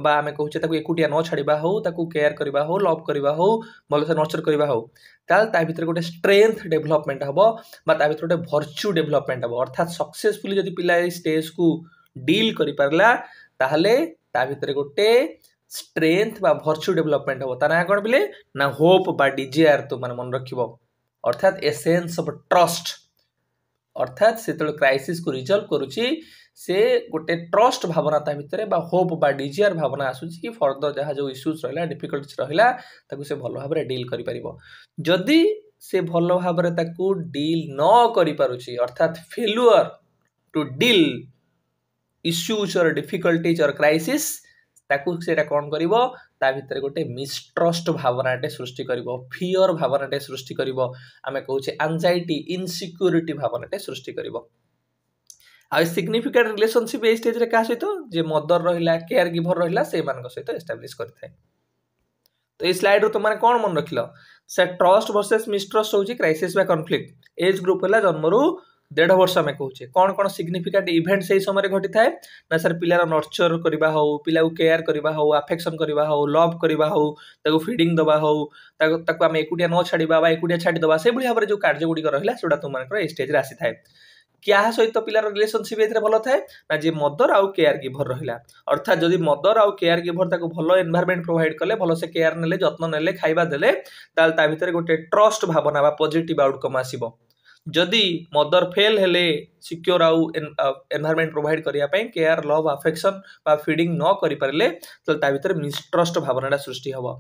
बा हमें कहूचे ताको एकुटिया न छाड़िबा हो ताको केयर करबा हो लव करबा हो भल से नर्चर करबा हो ताल ता भितर गोटे स्ट्रेंथ डेवलपमेंट हबो बा ता भितर गोटे वर्च्यू डेवलपमेंट हबो अर्थात सक्सेसफुली जदि पिला ए स्टेज को डील करि परला ताहले ता भितर गोटे स्ट्रेंथ बा वर्च्यू डेवलपमेंट हबो ता ना कोन बिले ना होप बा डिजायर तो मन रखिबो अर्थात ए सेंस ऑफ ट्रस्ट अर्थात से क्राइसिस को रिजल्व करुची से गोटे ट्रस्ट भावना ता भितर बा होप बा डिजायर भावना आसुची कि फर्दर जहाँ जो इश्यूज रहिला डिफिकल्टीज रहिला ताकू से भल भाव डील करि परिबो जदि से भल भाव में ताकू डील न करि पारुची अर्थात फेल्युअर टू डील इश्यूज और डिफिकल्टीज और क्राइसिस ताकू सेटा कोन करिवो ता भितर गोटे मिसट्रस्ट भावनाटे सृष्टि करिवो फियर भावनाटे सृष्टि करिवो आमे कहूचे एंजाइटी इनसिक्योरिटी भावनाटे सृष्टि करिवो आ सिग्निफिकेंट रिलेशनशिप ए स्टेज रे का सहित जे मदर रहिला केयर गिवर रहिला से मान सहित एस्टैब्लिश करथाय तो ए स्लाइड रो तो माने कोन मन रखिलो से ट्रस्ट वर्सेस मिसट्रस्ट होची क्राइसिस बा कॉन्फ्लिक्ट एज ग्रुप हला जन्मरू 1.5 वर्ष में कहूचे कौन कौन सिग्निफिकेंट इवेंट से समय घटी थाए ना सर पिलार नर्चर करबा हो पिला को केयर करबा हो अफेक्शन करबा हो लव करबा हो ताको फीडिंग दबा हो ताको आम एकुटिया न छाड़िबा बा एकुटिया छाड़ी दबा से भाव जो कार्य गुड़िक रहिला सेटा तुम मानकर ए स्टेज रे आसी थाए क्या सहित पिलार रिलेशनशिप एथरे भलो थाए ना जे मदर आउ केयर गिवर रहिला अर्थात जदि मदर आउ केयर गिवर ताको भलो एनवायरनमेंट प्रोवाइड कले भलो से केयर नेले जत्न नेले खाइबा देले ताल ता भितर गोटे ट्रस्ट भावना बा पॉजिटिव आउटकम आसीबो जदि मदर फेल हेले सिक्योर आउ एनवायरनमेंट प्रोवाइड करिया पई केयर लव अफेक्शन बा फीडिंग न करि परले तो ता भितर मिसट्रस्ट भावनाटा सृष्टि हबो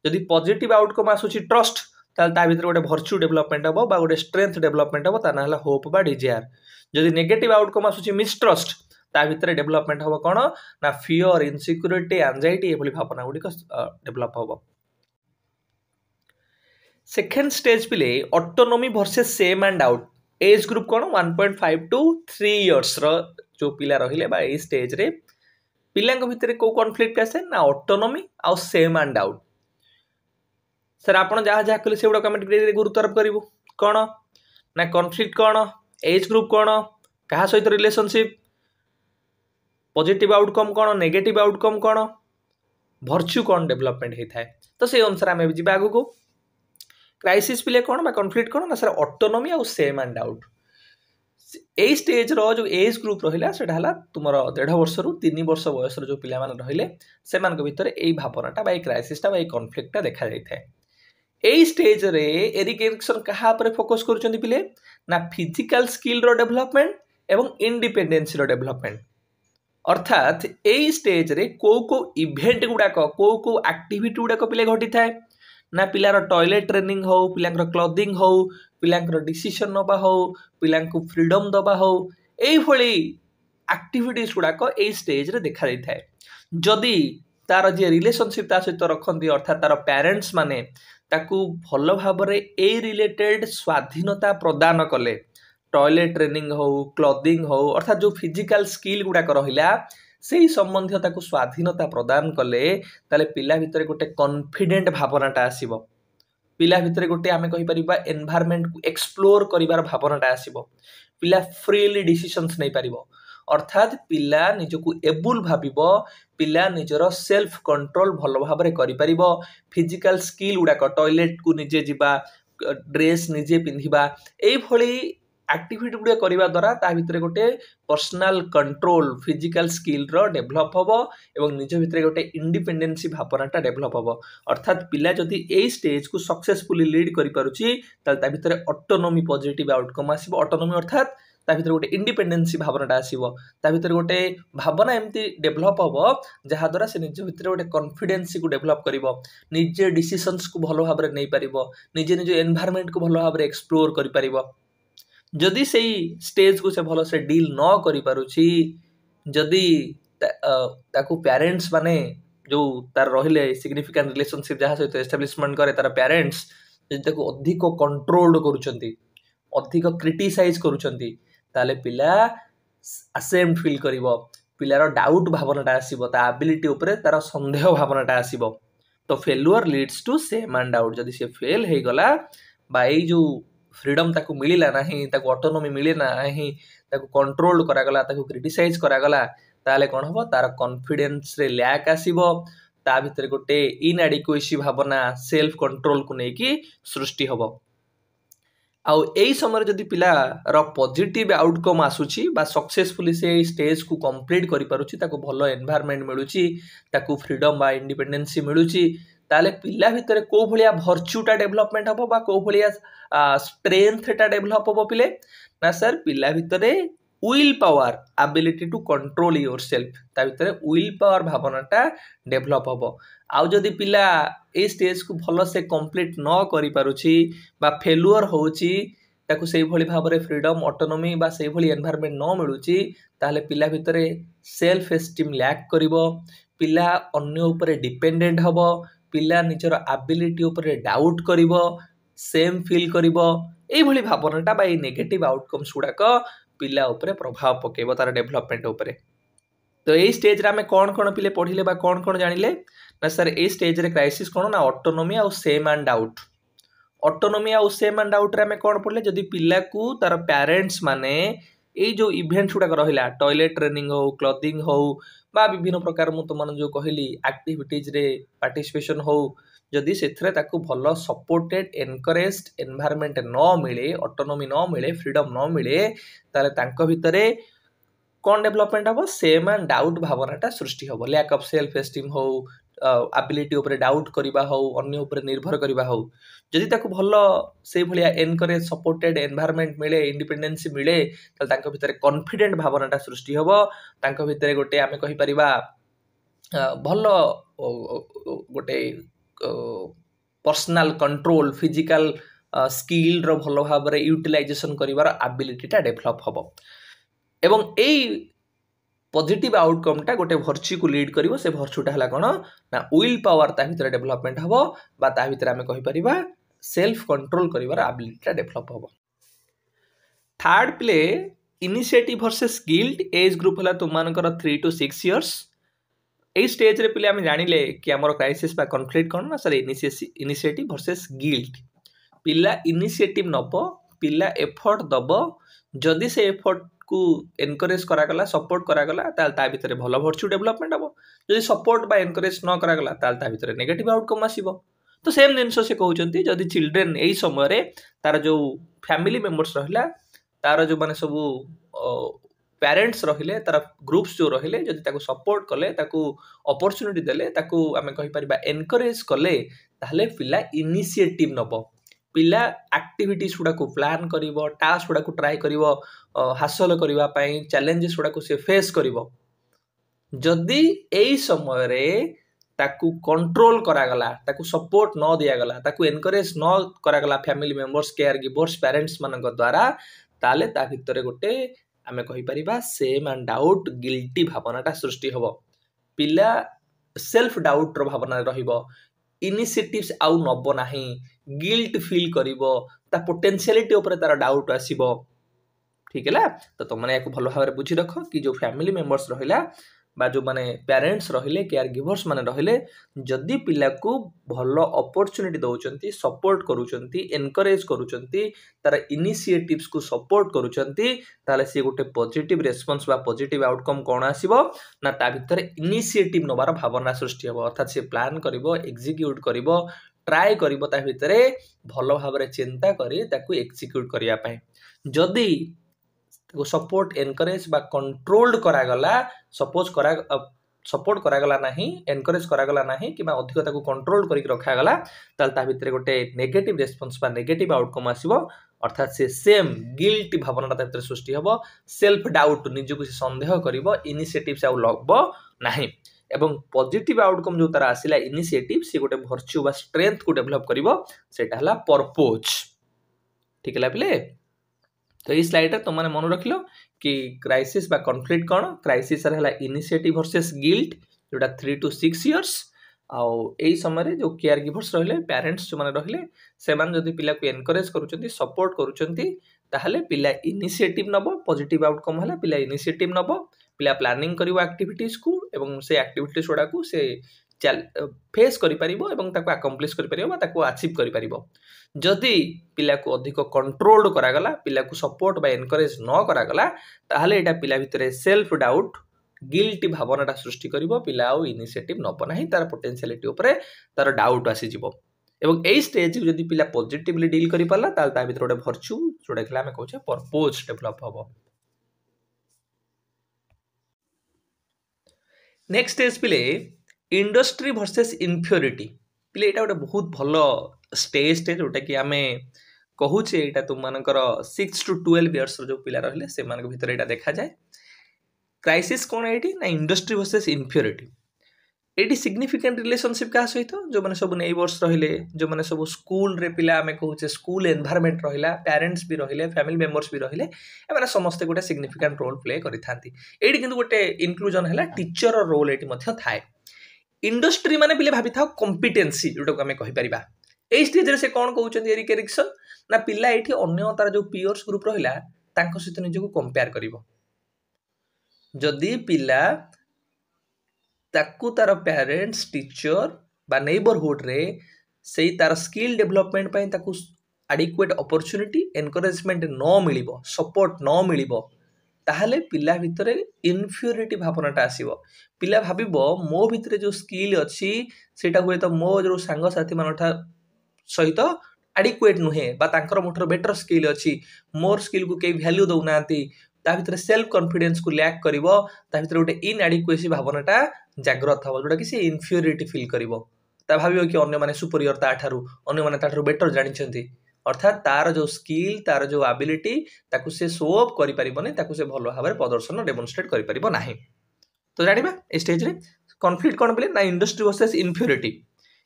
जदि पॉजिटिव आउटकम आसुची ट्रस्ट ताल ता भितर गोटे वर्च्यू डेवलपमेंट हबो बा गोटे स्ट्रेंथ डेवलपमेंट हबो ता नाला होप बा डिजायर जदि नेगेटिव आउटकम आसुची मिसट्रस्ट ता भितर डेवलपमेंट हबो कोन ना फियर इनसिक्योरिटी एंजाइटी एभली भावना गुडी डेवलप हबो सेकेंड स्टेज पिले autonomy versus shame and doubt age group कोन 1.5 टू 3 इयर्स रो जो पिला रहिले बा ए स्टेज रे पिलांग भितर को कॉन्फ्लिक्ट आसे ना ऑटोनॉमी आ सेम एंड आउट सर आपण जहाँ जहाँ कहले सेगुड़ा कमेंट रे गुरुत्व करिवो कोन ना कॉन्फ्लिक्ट कोन एज ग्रुप कोन कहा सहित रिलेशनशिप पॉजिटिव आउटकम कोन नेगेटिव आउटकम कोन वर्च्यू कोन डेवलपमेंट हे थाए तो से अनुसार आमे जिबा आगु को क्राइसिस पिले कोन बा कॉन्फ्लिक्ट कोन ना सर ऑटोनॉमी और सेम एंड आउट ए स्टेज रो जो एज ग्रुप रहिला सेटा हला तुमर 1.5 वर्ष रु 3 वर्ष बयस रो जो पिला मान रहिले से मान के भीतर एई भावनाटा बा एई क्राइसिसटा बा एई कॉन्फ्लिक्टटा देखा जाय थाए एई स्टेज रे एरिक एरिक्सन कहा पर फोकस करूचंदी पिले ना फिजिकल स्किल रो डेवलपमेंट एवं इंडिपेंडेंस रो डेवलपमेंट अर्थात एई स्टेज रे को इवेंट गुडा को एक्टिविटी गुडा पिले घटी थाए ना पिलार टॉयलेट ट्रेनिंग हो पिलांकर क्लोथिंग हो पिलांकर डिसीजन नबा हो पिलांको फ्रीडम दबा हो एई भली एक्टिविटीज गुडाक ए स्टेज रे देखा जाय थाए जदि तार जे रिलेशनशिप ता सहित रखंती अर्थात तार पेरेंट्स माने ताकू भल भाव रे ए रिलेटेड स्वाधीनता प्रदान कले टॉयलेट ट्रेनिंग हो क्लोथिंग हो अर्थात जो फिजिकल स्किल गुडाक रहिला से संबंधी ताकू स्वाधीनता प्रदान कले ताले पिला भितर गोटे कॉन्फिडेंट भावनाटा आसीबो पिला भितर गोटे आमे कहि परिबा एनवायरनमेंट को एक्सप्लोर करिवार भावनाटा आसीबो पिला फ्रीली डिसिजंस नै परिबो अर्थात पिला निजको एबुल भाबिबो पिला निजर सेल्फ कंट्रोल भल भाव रे करि परिबो फिजिकल स्किल गुडाक टॉयलेट को निजे जिबा ड्रेस निजे पिंधिबा एई भली एक्टिविटी गुड़े करने द्वारा ता भितर गोटे पर्सनाल कंट्रोल फिजिकल स्किल रो डेवलप हबो एवं निज भितर गोटे इंडिपेंडेंसी भावनाटा डेवलप हबो अर्थात पिला जदि ए स्टेज को सक्सेसफुली लीड करि पारुची ता भितर ऑटोनॉमी पॉजिटिव आउटकम आसीबो ऑटोनॉमी अर्थात ता भितर गोटे इंडिपेंडेंसी भावनाटा आसीबो ता भितर गोटे भावना एमती डेवलप हबो जहा द्वारा से निज भितर गोटे कॉन्फिडेंस को डेवलप करिवो निजे डिसिजंस को भलो भाव रे नै परिवो निजे निज एनवायरनमेंट को भलो भाव रे एक्सप्लोर करि परिवो जदि से स्टेज को से भलो से डील न करि पारुची जदि ताकू पेरेंट्स माने जो तार रहिले सिग्निफिकेंट रिलेशनशिप जहाँ सहित एस्टाब्लिशमेंट करे तार पेरेंट्स जदि ताकू अधिक कंट्रोल्ड करूछंती अधिक क्रिटिसाइज करूछंती ताले पिला असेम्ड फील करिवो पिलार डाउट भावनाटा आसीबो ता एबिलिटी ऊपर तार संदेह भावनाटा आसीबो तो failure leads to shame and doubt जदि से फेल हे गला बाई जो फ्रीडम ताकू मिलिला नाही ताकू ऑटोनॉमी मिले नाही ताकू कंट्रोल करा गला ताकू क्रिटिसाइज करा गला ताले कोन हबो तार कॉन्फिडेंस रे लैक आसीबो ता भितर गोटे इनएडिक्वेसी भावना सेल्फ कंट्रोल को नेकी सृष्टि हबो आउ एई समय जदि पिला रो पॉजिटिव आउटकम आसुची बा सक्सेसफुली से स्टेज को कंप्लीट करि पारुची ताको भलो एनवायरनमेंट मिलुची ताको फ्रीडम बा इंडिपेंडेंसी मिलुची ताले पिला भितर को भलिया वर्च्यूटा डेवलपमेंट हबो बा को भलिया स्ट्रेंथटा डेवलप हबो पिले ना सर पिला भितरे will power ability to control yourself ता भितरे विल पावर भावनाटा डेवलप हबो आउ जदि पिला ए स्टेज को भलो से कंप्लीट न करि पारुची बा फेल्युअर होउची ताकू सेही भली भाबरे फ्रीडम ऑटोनॉमी बा सेही भली एनवायरनमेंट न मिलुची ताले पिला भितरे सेल्फ एस्टीम लैक करिवो पिला अन्य ऊपर डिपेंडेंट हबो पिला निजर एबिलिटी ऊपर डाउट करिवो सेम फील करिवो एही भली भावनाटा बा ए नेगेटिव आउटकम्स गुडाक पिला ऊपर प्रभाव पकेबो तार डेवलपमेंट ऊपर तो ए स्टेज रे हमें कौन पिले पढ़िले बा कौन जानिले ना सर ए स्टेज रे क्राइसिस कौन ना ऑटोनॉमी और सेम एंड डाउट ऑटोनॉमी और सेम एंड डाउट रे हमें कौन पढ़ले जदि पिला को तार पेरेंट्स माने ए जो इवेंट्स गुडा रहिला टॉयलेट ट्रेनिंग हो क्लोथिंग हो बा विभिन्न प्रकार मु तुमन जो कहली एक्टिविटीज रे पार्टिसिपेशन हो जदि सेथरे ताकू भलो सपोर्टेड एनकरेज्ड एनवायरनमेंट न मिले ऑटोनॉमी न मिले फ्रीडम न मिले ताले तांको भितरे कौन डेवलपमेंट हम सेम एंड डाउट भावनाटा सृष्टि हम लैक ऑफ सेल्फ एस्टीम हो एबिलिटी ऊपर डाउट करबा हो अन्य ऊपर निर्भर करबा हो जदि ताकू भलो से भलिया एनकरेज सपोर्टेड एनवायरनमेंट मिले इंडिपेंडेंसी मिले त तांको भितर कॉन्फिडेंट भावनाटा सृष्टि हबो तांको भितर गोटे आमे कहि परिबा भलो गोटे पर्सनल कंट्रोल फिजिकल स्किल रो भलो भाबरे यूटिलाइजेशन करिवार एबिलिटीटा डेवलप हबो एवं एई पॉजिटिव आउटकमटा गोटे भर्च्यू को लीड करिवो से भर्च्यूटा हला कोन ना विल पावर ता भितर डेवलपमेंट हबो बा ता भितर आमे कहि परिबा सेल्फ कंट्रोल करिवार एबिलिटीटा डेवलप हबो third play initiative versus guilt age group हला तुमानकर 3 to 6 इयर्स ए स्टेज रे पिले आमे जानिले कि हमर क्राइसिस बा कॉन्फ्लिक्ट कोन ना सर इनिशिएटिव वर्सेस गिल्ट पिला इनिशिएटिव नबो पिला एफर्ट दबो जदि से एफर्ट को एनकरेज करागला सपोर्ट करागला ताल ता भितरे भलो वर्च्यू डेवलपमेंट हबो जदि सपोर्ट बा एनकरेज न करागला ताल ता भितरे नेगेटिव आउटकम आसीबो तो सेम जिनसो से कहउचंती जदि चिल्ड्रन एई समय रे तार जो फैमिली मेंबर्स रहला तार जो माने सब पेरेंट्स रहिले तार ग्रुप्स जो रहिले जदि ताको सपोर्ट कले ताको अपॉर्चुनिटी देले ताको आमे कहि परिबा एनकरेज कले ताले पिला इनिशिएटिव नबो पिला एक्टिविटीज गुड़ा को प्लान करिवो टास्क गुड़ा को ट्राई करिवो हासिल करिवा पई चैलेंजेस गुड़ा को से फेस करिवो जदि एई समय रे ताकू कंट्रोल करागला ताकू सपोर्ट न दिया गला ताकू एनकरेज न करागला family members care givers parents मानक द्वारा ताले ता भितरे गोटे आमे कहि परिबा सेम एंड डाउट गिल्टी भावनाटा सृष्टि हबो पिला सेल्फ डाउट रो भावना रहिबो इनिशिएटिव्स आउ नबो नाही गिल्ट फील करिवो ता पोटेंशियलिटी ऊपर तार डाउट आसीबो ठीक है तो तुम मैंने भल भाव बुझी रख कि जो फैमिली मेंबर्स रहिला बा जो माने पेरेंट्स रहिले केयर गिवर्स माने रहिले जदि पिला को भलो अपॉर्चुनिटी दउचंती सपोर्ट करूचंती एनकरेज करूचंती तार इनिशिएटिव्स को सपोर्ट करूचंती ताले से गोटे पॉजिटिव रेस्पॉन्स बा पॉजिटिव आउटकम कोन आसीबो ना ता भितर इनिशिएटिव नबार भावना सृष्टि हो अर्थात से प्लान करिवो एग्जीक्यूट करिवो ट्राई करिवो ता भितर भलो भाव चिंता करी ताकू एग्जीक्यूट करिया पय जदि सपोर्ट एनकरेज बा कंट्रोल्ड करागला सपोर्ट करागला नाही एनकरेज करागला नाही कि अधिक ताकू कंट्रोल करिक रखागला ताल ता भितर गोटे नेगेटिव रेस्पॉन्स बा नेगेटिव आउटकम आसीबो अर्थात से सेम गिल्ट भावना ता भितर सृष्टि हबो सेल्फ डाउट निजको से संदेह करिवो इनिशिएटिव से आउ लगबो नाही एवं पॉजिटिव आउटकम जो तारा आसिला इनिशिएटिव से गोटे वर्च्यू बा स्ट्रेंथ को डेवलप करिवो सेटा हला पर्पज ठीक है पिले तो ये स्लाइड रे तुमने मन रखिलो कि क्राइसिस बा कॉन्फ्लिक्ट कौन क्राइसिस है इनिशिएटिव वर्सेस गिल्ट जोटा 3 to 6 years आउ यही समय जो केयर गिवर्स रहिले पेरेंट्स जो माने रहिले से मान जदी पिला को एनकरेज करूचंती सपोर्ट करूचंती ताहले पिला इनिशिएटिव नबो पॉजिटिव आउटकम हला पिला इनिशिएटिव नबो पिला प्लानिंग करिवो एक्टिविटीज को एवं से एक्टिविटीज गुडा को से फेस करि परिबो एवं ताको अकम्प्लिश करि परिबो ताको अचीव करि परिबो जदि पिला को अधिक कंट्रोल्ड करागला पिला को सपोर्ट बा एनकरेज न करागला ताहले एटा पिला भितरे सेल्फ डाउट गिल्टी भावनाटा सृष्टि करिवो पिला आउ इनिशिएटिव नब नाही तार पोटेंशियलिटी ऊपर तार डाउट आसी जिवो एवं एई स्टेज जदि पिला पॉजिटिवली डील करि पाला ताल ता भितर गोटे वर्च्यू जोडा कि हमें कहउछे पर्पस डेवलप हबो नेक्स्ट स्टेज पिले इंडस्ट्री वर्सेस इन्फ्योरिटी पिले एटा गोटे बहुत भलो स्टेज टे जोटा कि आमे कहूचे एटा तुम मानकर 6 to 12 इयर्स जो पिला रहले से मान भीतर एटा देखा जाए क्राइसिस कौन एटी ना industry versus inferiority eighty significant relationship का सहित जो माने सब नेबर्स रहिले जो माने सब स्कूल रे पिला आमे कहूचे स्कूल एनवायरनमेंट रहिला पेरेंट्स भी रहिले फैमिली मेंबर्स भी रहिले ए माने समस्त गोटे सिग्निफिकेंट रोल प्ले करि थांती एटी किंतु गोटे इंक्लूजन हैला टीचर रोल एटी मध्ये थाए इंडस्ट्री माने पिले भाबी था कॉम्पिटेंसी जोटा को आमे कहि परिबा ए स्टेज रे से कोन कहउचंती एरिक एरिक्सन ना पिला एठी अन्य तार जो पियर्स ग्रुप रहिला तांको सहित निजको कंपेयर करिवो जदि पिला ताकू तार पेरेंट्स टीचर बा नेबरहुड रे सेई तार स्किल डेवलपमेंट पई ताकू एडिक्वेट अपॉर्चुनिटी एनकरेजमेंट न मिलिबो सपोर्ट न मिलिबो ताहले पिला भितरे इन्फ्योरिटी भावनाटा आसीबो पिला भाबिबो मो भितरे जो स्किल अछि सेटा होय तो मो जो संग साथी मानठा सहित एडिक्वेट नुहे बा तांकर मोटर बेटर स्किल अछि मोर स्किल को के वैल्यू दउनांती ता भितर सेल्फ कॉन्फिडेंस को लैक करिवो ता भितर गोटे इनएडिक्वेसी भावनाटा जागृत हबो जोटा कि से इन्फ्योरिटी फील करिवो ता भाबियो कि अन्य माने सुपीरियर ता ठारू अन्य माने ता ठारू बेटर जानिछंती अर्थात तार जो स्किल तार जो एबिलिटी ताकू से शो अप करि परिबोनी ताकू से भलो भाबरे प्रदर्शन डेमोन्स्ट्रेट करि परिबो नाही तो जानिबा ए स्टेज रे कॉन्फ्लिक्ट कोन बोले ना industry versus inferiority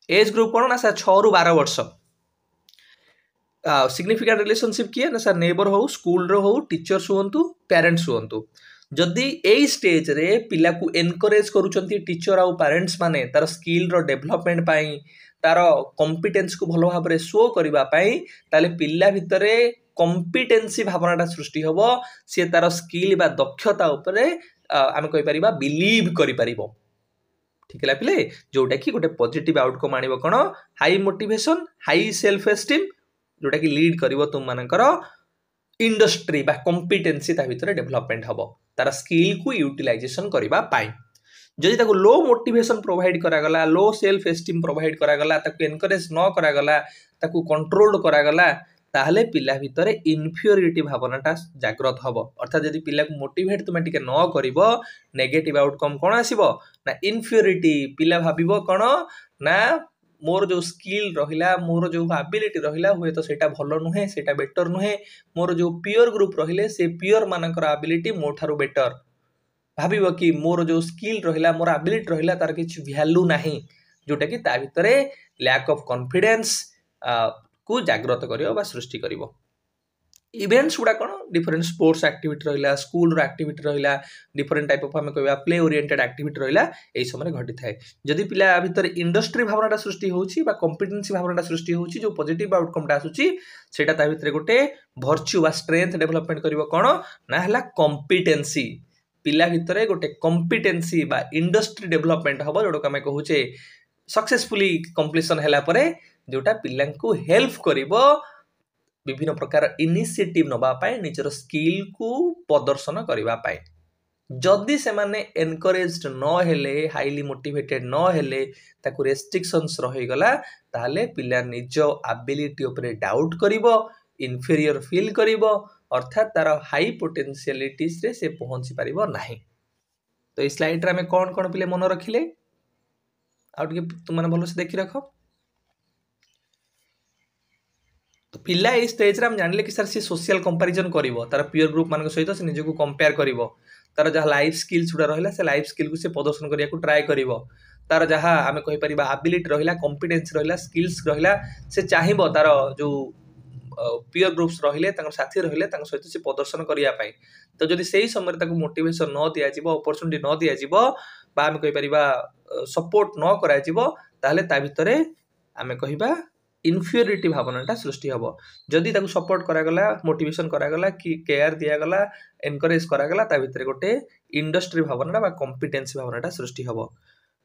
age group कोन ना 6 ରୁ 12 वर्ष सिग्निफिकेंट रिलेशनशिप किए ना सर नेबर हो स्कूल रो हो टीचर्स होंतु पेरेंट्स होंतु जदि एई स्टेज रे पिला को एनकरेज करूचंती टीचर आउ पेरेंट्स माने तार स्किल रो डेवलपमेंट पाई तार कॉम्पिटेंस को भलो भाबरे शो करिबा पाई ताले पिला भितरे कॉम्पिटेंसी भावनाटा सृष्टि हबो से तार स्किल बा दक्षता ऊपरे आमे कहि परिबा बिलीव करि परिबो ठीक है पिले जोटा कि गोटे पॉजिटिव आउटकम आनिबो कोन high motivation high self esteem जोटा कि लीड करिवो तुम मानकर इंडस्ट्री बा कॉम्पिटेंसी ता भितर डेवलपमेंट हबो तार स्किल को यूटिलाइजेशन करिबा पाई जदि ताको लो मोटिवेशन प्रोवाइड करा गला लो सेल्फ एस्टीम प्रोवाइड करा गला ताको एनकरेज न करा गला ताको कंट्रोल करा गला ताहले पिला भितर इन्फ्योरिटी भावनाटा जागृत हबो अर्थात यदि पिला को मोटिवेट तुमे टिके न करिवो नेगेटिव आउटकम कोन आसीबो ना इन्फ्योरिटी पिला भाबिबो कोन ना मोर जो स्किल रहिला मोर जो एबिलिटी रहिला हुए तो सेटा भलो नुहे सेटा बेटर नुहे मोर जो पियर ग्रुप रहिले से पियर मानकर एबिलिटी मोठारो बेटर भाबिबो कि मोर जो स्किल रहिला मोर एबिलिटी रहिला तार किछ वैल्यू नाही जोटा कि ता भितरे लैक ऑफ कॉन्फिडेंस को जागृत करियो बा सृष्टि करिवो इवेंट्स गुडा कोन डिफरेंट स्पोर्ट्स एक्टिविटी रहिला स्कूल रो एक्टिविटी रहिला डिफरेंट टाइप ऑफ हमें कहबा प्ले ओरिएंटेड एक्टिविटी रहिला एई समय घटी थाए जदि पिला भितर इंडस्ट्री भावनाटा सृष्टि होउची बा कॉम्पिटेंसी भावनाटा सृष्टि होउची जो पॉजिटिव आउटकम टा आसुची सेटा ता भितर गोटे वर्च्यू बा स्ट्रेंथ डेवलपमेंट करिवो कोन ना हला कॉम्पिटेंसी पिला भितर गोटे कॉम्पिटेंसी बा इंडस्ट्री डेवलपमेंट हबो जोडो हमें कहूचे सक्सेसफुली कंप्लीशन हैला परे जोटा पिला को हेल्प करिवो विभिन्न प्रकार इनिशिएटिव नबा पाए निजर स्किल को प्रदर्शन करिबा पाए जदि से माने एनकरेज्ड न हेले हाईली मोटिवेटेड न हेले ताकू रेस्ट्रिक्शंस रहि गला ताले पिला निज एबिलिटी ऊपर डाउट करिवो इन्फीरियर फील करिवो अर्थात तार हाई पोटेंशियलिटीज रे से पहुंची परिबो नाही तो इस स्लाइड रे हमें कोन कोन पिले मन रखिले आउट के तुम माने भलो से देखि रखो तो पिला ए स्टेज रे हम जानले कि सर से सोशल कंपैरिजन करिवो तार पीयर ग्रुप मान सहित से निज को कंपेयर करिवो तार जहा लाइफ स्किल्स उडा रहिला से लाइफ स्किल को से प्रदर्शन करिया को ट्राई करिवो तार जहा हमें कहि परिबा एबिलिटी रहिला कॉम्पिटेंस रहिला स्किल्स रहिला से चाहिबो तार जो पीयर ग्रुप्स रहिले साथी रहिले सहित से प्रदर्शन करने तो जदि से ही समय मोटिवेशन न दि जाव अपरच्युनिटी न दि जाव आम कहीपर सपोर्ट न करा भितर आम कह इनफियोरिटी भावनाटा सृष्टि हम जदि सपोर्ट करागला मोटिवेशन करागला कि केयर दिगला एनकरेज करागला भितर गोटे इंडस्ट्री भावना कॉम्पिटेंसी भावनाटा सृष्टि हम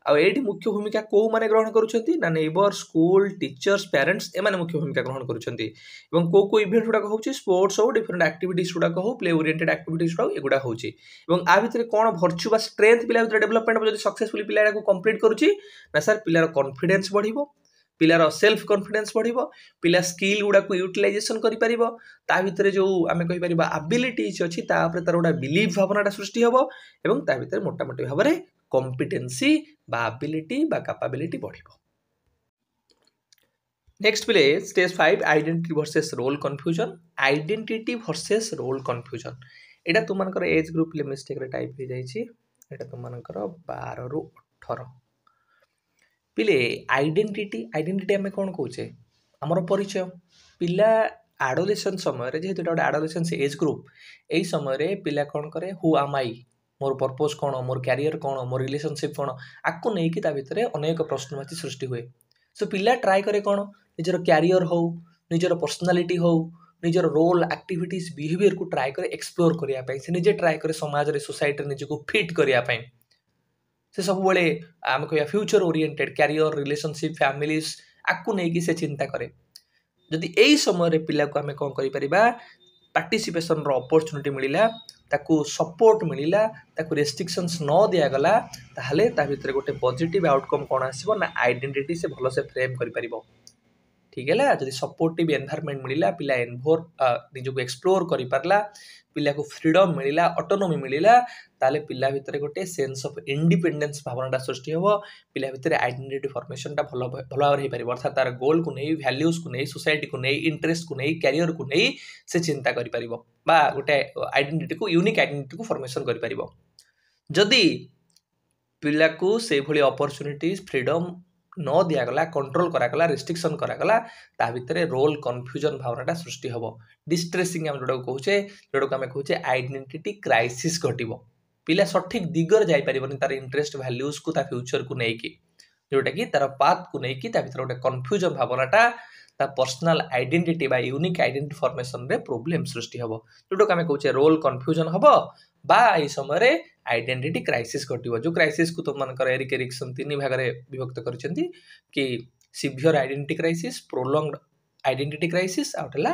आईटी मुख्य भूमिका कौ माने ग्रहण करुछंती ना नेबर स्कूल टीचर्स पेरेंट्स एमाने मुख्य भूमिका ग्रहण करुछंती एवं को इवेंट गुडा होउची स्पोर्ट्स हो डिफरेंट एक्टिविटीज गुडा हो प्ले ओरिएंटेड एक्टिविटीज गुडा एगुडा होउची एवं आ भितर कोन वर्च्यू बा स्ट्रेंथ पिला भितर डेवलपमेंट जदी सक्सेसफुली पिला को कंप्लीट करूची ना सर पिलार कॉन्फिडेंस बढ़िबो पिलार सेल्फ कॉन्फिडेंस बढ़िबो पिला स्किल गुडा को यूटिलाइजेशन करि परिबो ता भितर जो आमे कहि परिबा एबिलिटीज अछि ता ऊपर तार गुडा बिलीव भावनाटा सृष्टि हबो एवं ता भितर मोटा मोटी भाबरे कॉम्पिटेंसी बा एबिलिटी बा कैपेबिलिटी बढ़िबो। नेक्स्ट पिले stage 5 identity versus role confusion identity versus role confusion एटा तुम मानकर एज ग्रुप ले मिस्टेक रे टाइप हो जाई छी एटा तुम मानकर 12 रु 18 पिले आइडेंटिटी हमें कोन कहूचे हमर परिचय पिला एडोलेशन समय रे जेहेतु एडोलेशन एज ग्रुप एई समय रे पिला कोन करे who am I more purpose कौन मोर कैरियर कौन मोर रिलेशनशिप कौन आपको नहीं कि भितर अनेक प्रश्नवाची सृष्टि हुए सो पिला ट्राए करे कौन निजर कैरियर हो निजर पर्सनालिटी हो निजर रोल एक्टिविटीज बिहेवियर को ट्राए करे एक्सप्लोर करने से निजे ट्राए करे समाज रे सोसाइटी रे निजको फिट करने से सब बेले आम कह future oriented career relationship families आपको नहीं कि से चिंता करे जदि यही समय पिला को आम कौन कर पार्टिसिपेशन रो अपॉर्चुनिटी मिलिला ताकू सपोर्ट मिलिला ताकू रेस्ट्रिक्शंस न दियागला ताहले ता भितर गोटे पॉजिटिव आउटकम कौन आसीबो ना आइडेंटिटी से भलो से फ्रेम करि परिबो ठीक है जदि सपोर्टिव एनवायरनमेंट मिलिला पिला निजको एक्सप्लोर करि परला पिला को फ्रीडम मिलिला ऑटोनॉमी मिलिला ताले पिला भितर गोटे सेंस ऑफ इंडिपेंडेंस भावनाटा सृष्टि हो पिला भितर आइडेंटिटी फॉर्मेशन टा भलो भाव हे परिबो अर्थात तार गोल को नहीं वैल्यूज को नहीं सोसाइटी को नहीं इंटरेस्ट को नहीं कैरियर को नहीं से चिंता करि परिबो बा गोटे आइडेंटिटी को यूनिक आइडेंटिटी को फॉर्मेशन करि परिबो जदि पिला को से भली अपॉर्चुनिटीज फ्रीडम न दिगला कंट्रोल करागला रेस्ट्रिक्शन करागला ता भितर रोल कन्फ्यूजन भावनाटा सृष्टि हम डिस्ट्रेसिंग आम जोटा जोटा आम कहूचे आइडेंटिटी क्राइसिस घटिबो पिला सठिक दिगर जाई परिबोनी तार इंटरेस्ट वैल्यूज को ता फ्यूचर को नेकी जोटा कि तार पाथ को नेकी ता भितर गोटे कन्फ्यूजन भावनाटा ता पर्सनल आइडेंटिटी बा यूनिक आइडेंटिटी फॉर्मेशन रे प्रॉब्लम सृष्टि हम जोटा आम कहूचे रोल कन्फ्यूजन हम बा एई समय रे आइडेंटिटी क्राइसिस घटिबो जो क्राइसिस को तुम मानकर एरिक एरिक्सन तीन भाग रे विभक्त करछंती कि severe identity crisis prolonged identity crisis आउटला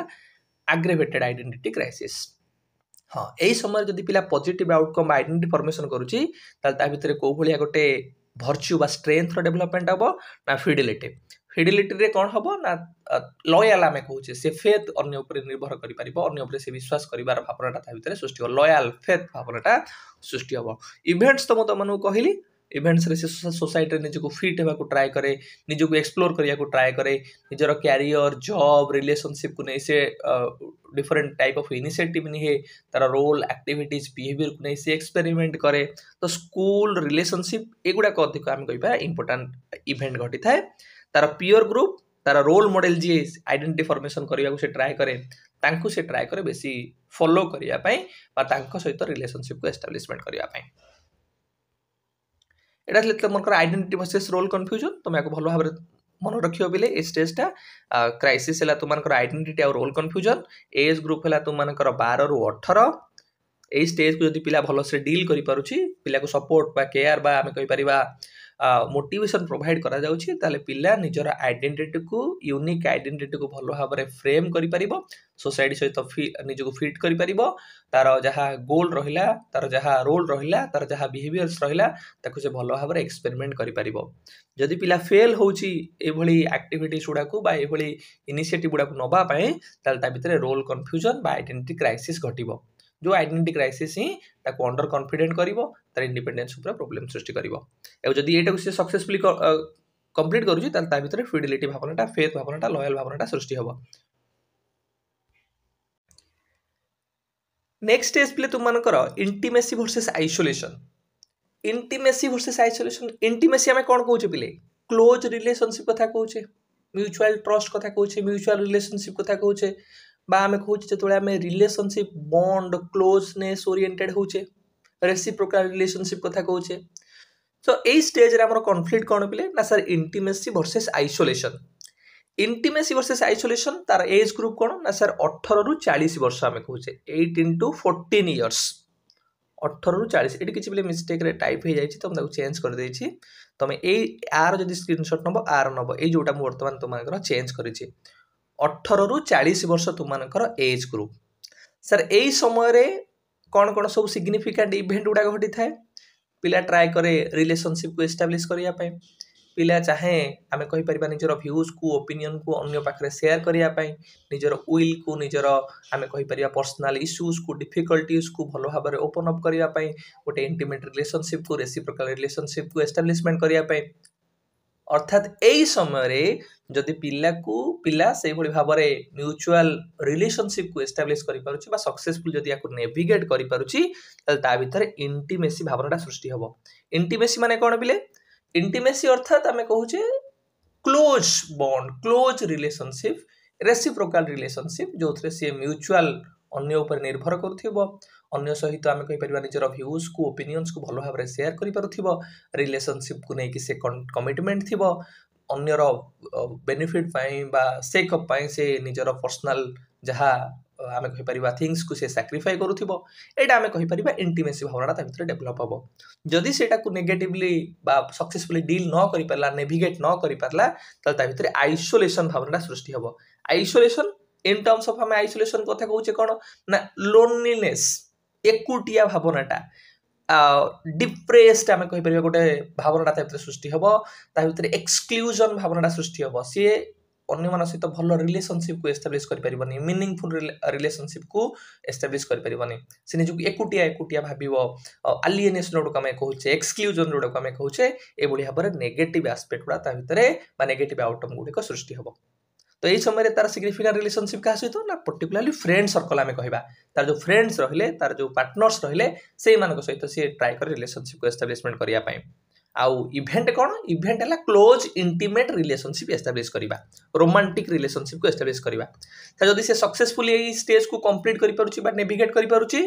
एग्रेवेटेड आइडेंटिटी क्राइसिस हाँ एई समय जदि पिला पॉजिटिव आउटकम आइडेंटिटी फॉर्मेशन करूची ताल ता भितर को भलिया गोटे वर्च्यू बा स्ट्रेंथ रो डेवलपमेंट हबो ना फिडिलिटी रे कोन हबो ना लॉयल आमे कहूचे से फेथ अन्य ऊपर निर्भर करि परिबो अन्य ऊपर से विश्वास करिवार भावनाटा ता भितर सृष्टि हो लॉयल फेथ भावनाटा सृष्टि हो इवेंट्स तो मत मनु कहली इवेंट्स रे सोसाइटी निजको फिट हेबा को ट्राई करे निजको एक्सप्लोर करिया को ट्राई करे निजर कैरियर जॉब रिलेशनशिप को नहीं से डिफरेंट टाइप ऑफ इनिशिएटिव नहीं है तार रोल एक्टिविटीज बिहेवियर को नहीं से एक्सपेरिमेंट करे तो स्कूल रिलेशनशिप एगुडा को अधिक आम कहबा इंपोर्टेंट इवेंट घटी थाए तार पीयर ग्रुप तार रोल मॉडल जी आइडेंटिटी फॉर्मेशन करने को से ट्राए करे तांकु से ट्राए करे बेसी फॉलो करिया पई बा तांको सहित रिलेशनशिप को एस्टैब्लिशमेंट करिया पई एटा ले तुमकर आइडेंटिटी वर्सेस रोल कंफ्यूजन तुम याको भलो भाबरे मन रखियो बिले ए स्टेजटा क्राइसिस हला तुमकर आइडेंटिटी और रोल कंफ्यूजन एज ग्रुप हला तुमकर 12 रु 18 ए स्टेज को जदि पिला भलो से डील करि पारुची पिला को सपोर्ट बा केयर बा हमें कहि परिबा मोटिवेशन प्रोवाइड करा जाउची ताले पिला निजर आइडेंटिटी को यूनिक आइडेंटिटी को भलो भाबरे फ्रेम करि परिबो सोसाइटी सहित निजको फिट करि परिबो तार जहा गोल रहिला तार जहा रोल रहिला तार जहा बिहेवियर्स रहिला ताकु से भलो भाबरे एक्सपेरिमेंट करि परिबो जदि पिला फेल होउची ए भली एक्टिविटीज गुडा को बा ए भली इनिशिएटिव गुडा को नबा पय ताल ता भितरे रोल कंफ्यूजन बा आइडेंटिटी क्राइसिस घटिबो जो आइडेंटिटी क्राइसिस ही ताको अंडर कॉन्फिडेंट करिवो तार इंडिपेंडेंस ऊपर प्रॉब्लम सृष्टि करिवो ए जदि एटा से सक्सेसफुली कंप्लीट करूची ताल ता भितरे फिडिलिटी भावनाटा फेथ भावनाटा लॉयल भावनाटा सृष्टि हबो नेक्स्ट स्टेज प्ले तुम मानकर इंटीमेसी वर्सेस आइसोलेशन इंटीमेसी आमे कोन कहूचे पिले क्लोज रिलेशनशिप कथा कहूचे म्यूचुअल ट्रस्ट कथा कहूचे म्यूचुअल रिलेशनशिप कथा कहूचे बा आमे कहूचे जो आमे रिलेशनशिप बॉन्ड क्लोजनेस ओरिएंटेड होचे रेसिप्रोकल रिलेशनशिप कथा कहूचे सो ए स्टेज रे हमर कॉन्फ्लिक्ट कोन पिले ना sir intimacy versus isolation intimacy versus isolation तार एज ग्रुप कोन ना सर 18 रु 40 वर्ष आमे कहूचे 18 to 14 इयर्स 18 रु 40 एटी किछि बिले मिस्टेक रे टाइप हे जायछि त हम ताको चेंज कर देछि तमे ए आर जदि स्क्रीनशॉट नबो आर नबो ए जोटा मु वर्तमान तुमानकर चेंज करिछि 18 रु 40 वर्ष तुमानकर एज ग्रुप सर एई समय रे कोन कोन सब सिग्निफिकेंट इवेंट उडा घटी थाए पिला ट्राई करे रिलेशनशिप को एस्टैब्लिश करिया पय पिला चाहे आमे कहि परिबा निजर व्यूज को ओपिनियन को अन्य पाखरे शेयर करिया पय निजर विल को निजर आमे कहि परिबा पर्सनल इश्यूज को डिफिकल्टीज को भलो भाबरे ओपन अप करिया पय गोटे इंटीमेट रिलेशनशिप को रेसिप्रोकल रिलेशनशिप को एस्टैब्लिशमेंट करिया पय अर्थात एई समय रे जदि पिला से भली भाबरे म्यूचुअल रिलेशनशिप को एस्टैब्लिश करि पारुछि बा सक्सेसफुल जदि याको नेविगेट करि पारुछि त ता भितर इंटीमेसी भावनाटा सृष्टि हबो इंटीमेसी माने कोन बिले इंटीमेसी अर्थात आमे कहूचे close bond close relationship reciprocal relationship जो थरे से म्यूचुअल अन्य ऊपर निर्भर करूथिबो अन्य सहित आमे कहि परिबा निजर व्यूज को ओपिनियंस को भलो भाबरे शेयर करि पारुथिबो रिलेशनशिप को नै कि से कमिटमेंट थिबो अन्यर बेनिफिट पाई बा सेक अप पाई से निजर पर्सनल जहा आमे कहि परिबा थिंग्स को से सैक्रिफाई करूथिबो एटा आमे कहि परिबा इंटीमेसी भावनाटा ता भितर डेवलप हबो जदि सेटा को नेगेटिवली बा सक्सेसफुली डील न करि परला नेविगेट न करि परला त ता भितर आइसोलेशन भावनाटा सृष्टि हबो आइसोलेशन इन टर्म्स ऑफ हमें आइसोलेशन कथा कहूचे कोन ना लोनलीनेस एकुटिया भावनाटा डिप्रेस्ड आमे कहि परिबा गोटे भावनाटा ता भितर सृष्टि हबो ता भितर एक्सक्लूजन भावनाटा सृष्टि हबो से अन्य मान सहित भल रिलेशनशिप को एस्टैब्लिश करि परिबनी मीनिंगफुल रिलेशनशिप को एस्टैब्लिश करि परिबनी से निजु एकुटिया एकुटिया भाबिबो अलिएनेशन रोड कमे कहूचे एक्सक्लूजन रोड कमे कहूचे ए बढिया पर नेगेटिव एस्पेक्ट गुडा ता भितरे बा नेगेटिव आउटकम गुडी को सृष्टि हबो तो एई समय रे तार सिग्निफिकेंट रिलेशनशिप का सहित ना पर्टिकुलरली फ्रेंड सर्कल आमे कहबा तार जो फ्रेंड्स रहिले तार जो पार्टनर्स रहिले सेई मानको सहित से ट्राई कर रिलेशनशिप को एस्टैब्लिशमेंट करिया पय आउ इवेंट कोन इवेंट हला क्लोज इंटीमेट रिलेशनशिप एस्टैब्लिश करिबा रोमांटिक रिलेशनशिप को एस्टैब्लिश करिबा त जदी से सक्सेसफुली एई स्टेज को कंप्लीट करि पारुची बा नेविगेट करि पारुची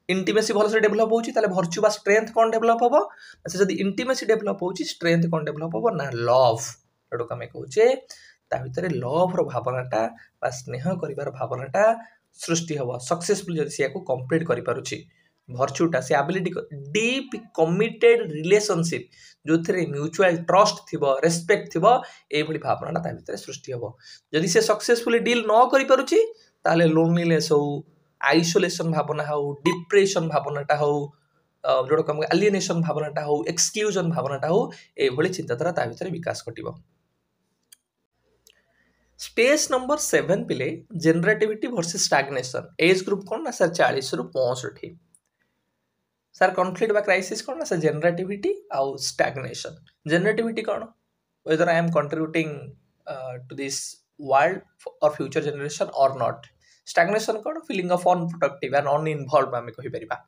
इंटीमेसी भल से डेवलप होउची ताले वर्च्यू बा स्ट्रेंथ कोन डेवलप होबो से जदी इंटीमेसी डेवलप होउची स्ट्रेंथ कोन डेवलप होबो ना लव एडो कमे कहूचे ता भितरे लव रो भावनाटा बा स्नेह करिवार भावनाटा सृष्टि हबो सक्सेसफुल जदी से को कंप्लीट करि पारुची वर्च्यूटा से एबिलिटी डीप कमिटेड रिलेशनशिप जो थरे म्यूचुअल ट्रस्ट थिबो रेस्पेक्ट थिबो ए भली भावनाटा ता भितरे सृष्टि हबो जदी से सक्सेसफुली डील न करि पारुची ताले लोनलीनेस हो आइसोलेशन भावना हो डिप्रेशन भावनाटा हो जोड़ कम एलिएनेशन भावनाटा हो एक्सक्लूजन भावनाटा हो ए भली चिंताधारा ता भितरे विकास घटिबो स्टेज नंबर 7 पिले generativity versus stagnation age group कोन ना सर 40 रु 65 सर कॉन्फ्लिक्ट बा क्राइसिस कोन ना सर जनरेटिविटी आउ स्टैग्नेशन जनरेटिविटी कोन whether I am contributing to this world or future generation or not stagnation cone feeling of unproductive and uninvolved आमे कहि परिबा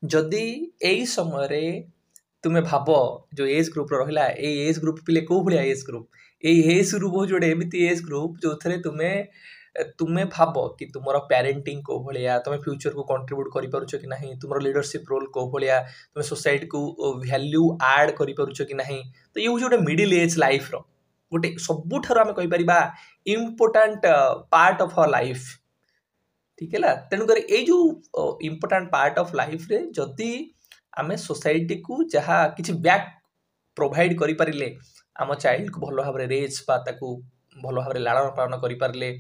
जदी एई समय रे तुमे भाबो जो एज ग्रुप रो रहला ए एज ग्रुप पिले को भलिया एज ग्रुप ए एज ग्रुप जोडे एमिति एज ग्रुप जो थरे तुमे भाबो कि तुमरो पेरेंटिंग को भलिया तुमे फ्यूचर को कंट्रीब्यूट करि पारुछो कि नाही तुमरो लीडरशिप रोल को भलिया तुमे सोसाइटी को वैल्यू ऐड करि पारुछो कि नाही तो ये जोडे मिडिल एज लाइफ रो गोटे सबुठार आमे कहि परिबा important part of our life ठीक है ला तेनु कर ए जो इंपोर्टेंट पार्ट ऑफ लाइफ रे जदी आमे सोसाइटी को जहा किछि बैक प्रोवाइड करि परिले आम चाइल्ड को भलो भाबरे रेज पा ताकू भलो भाबरे लालन पालन करि परले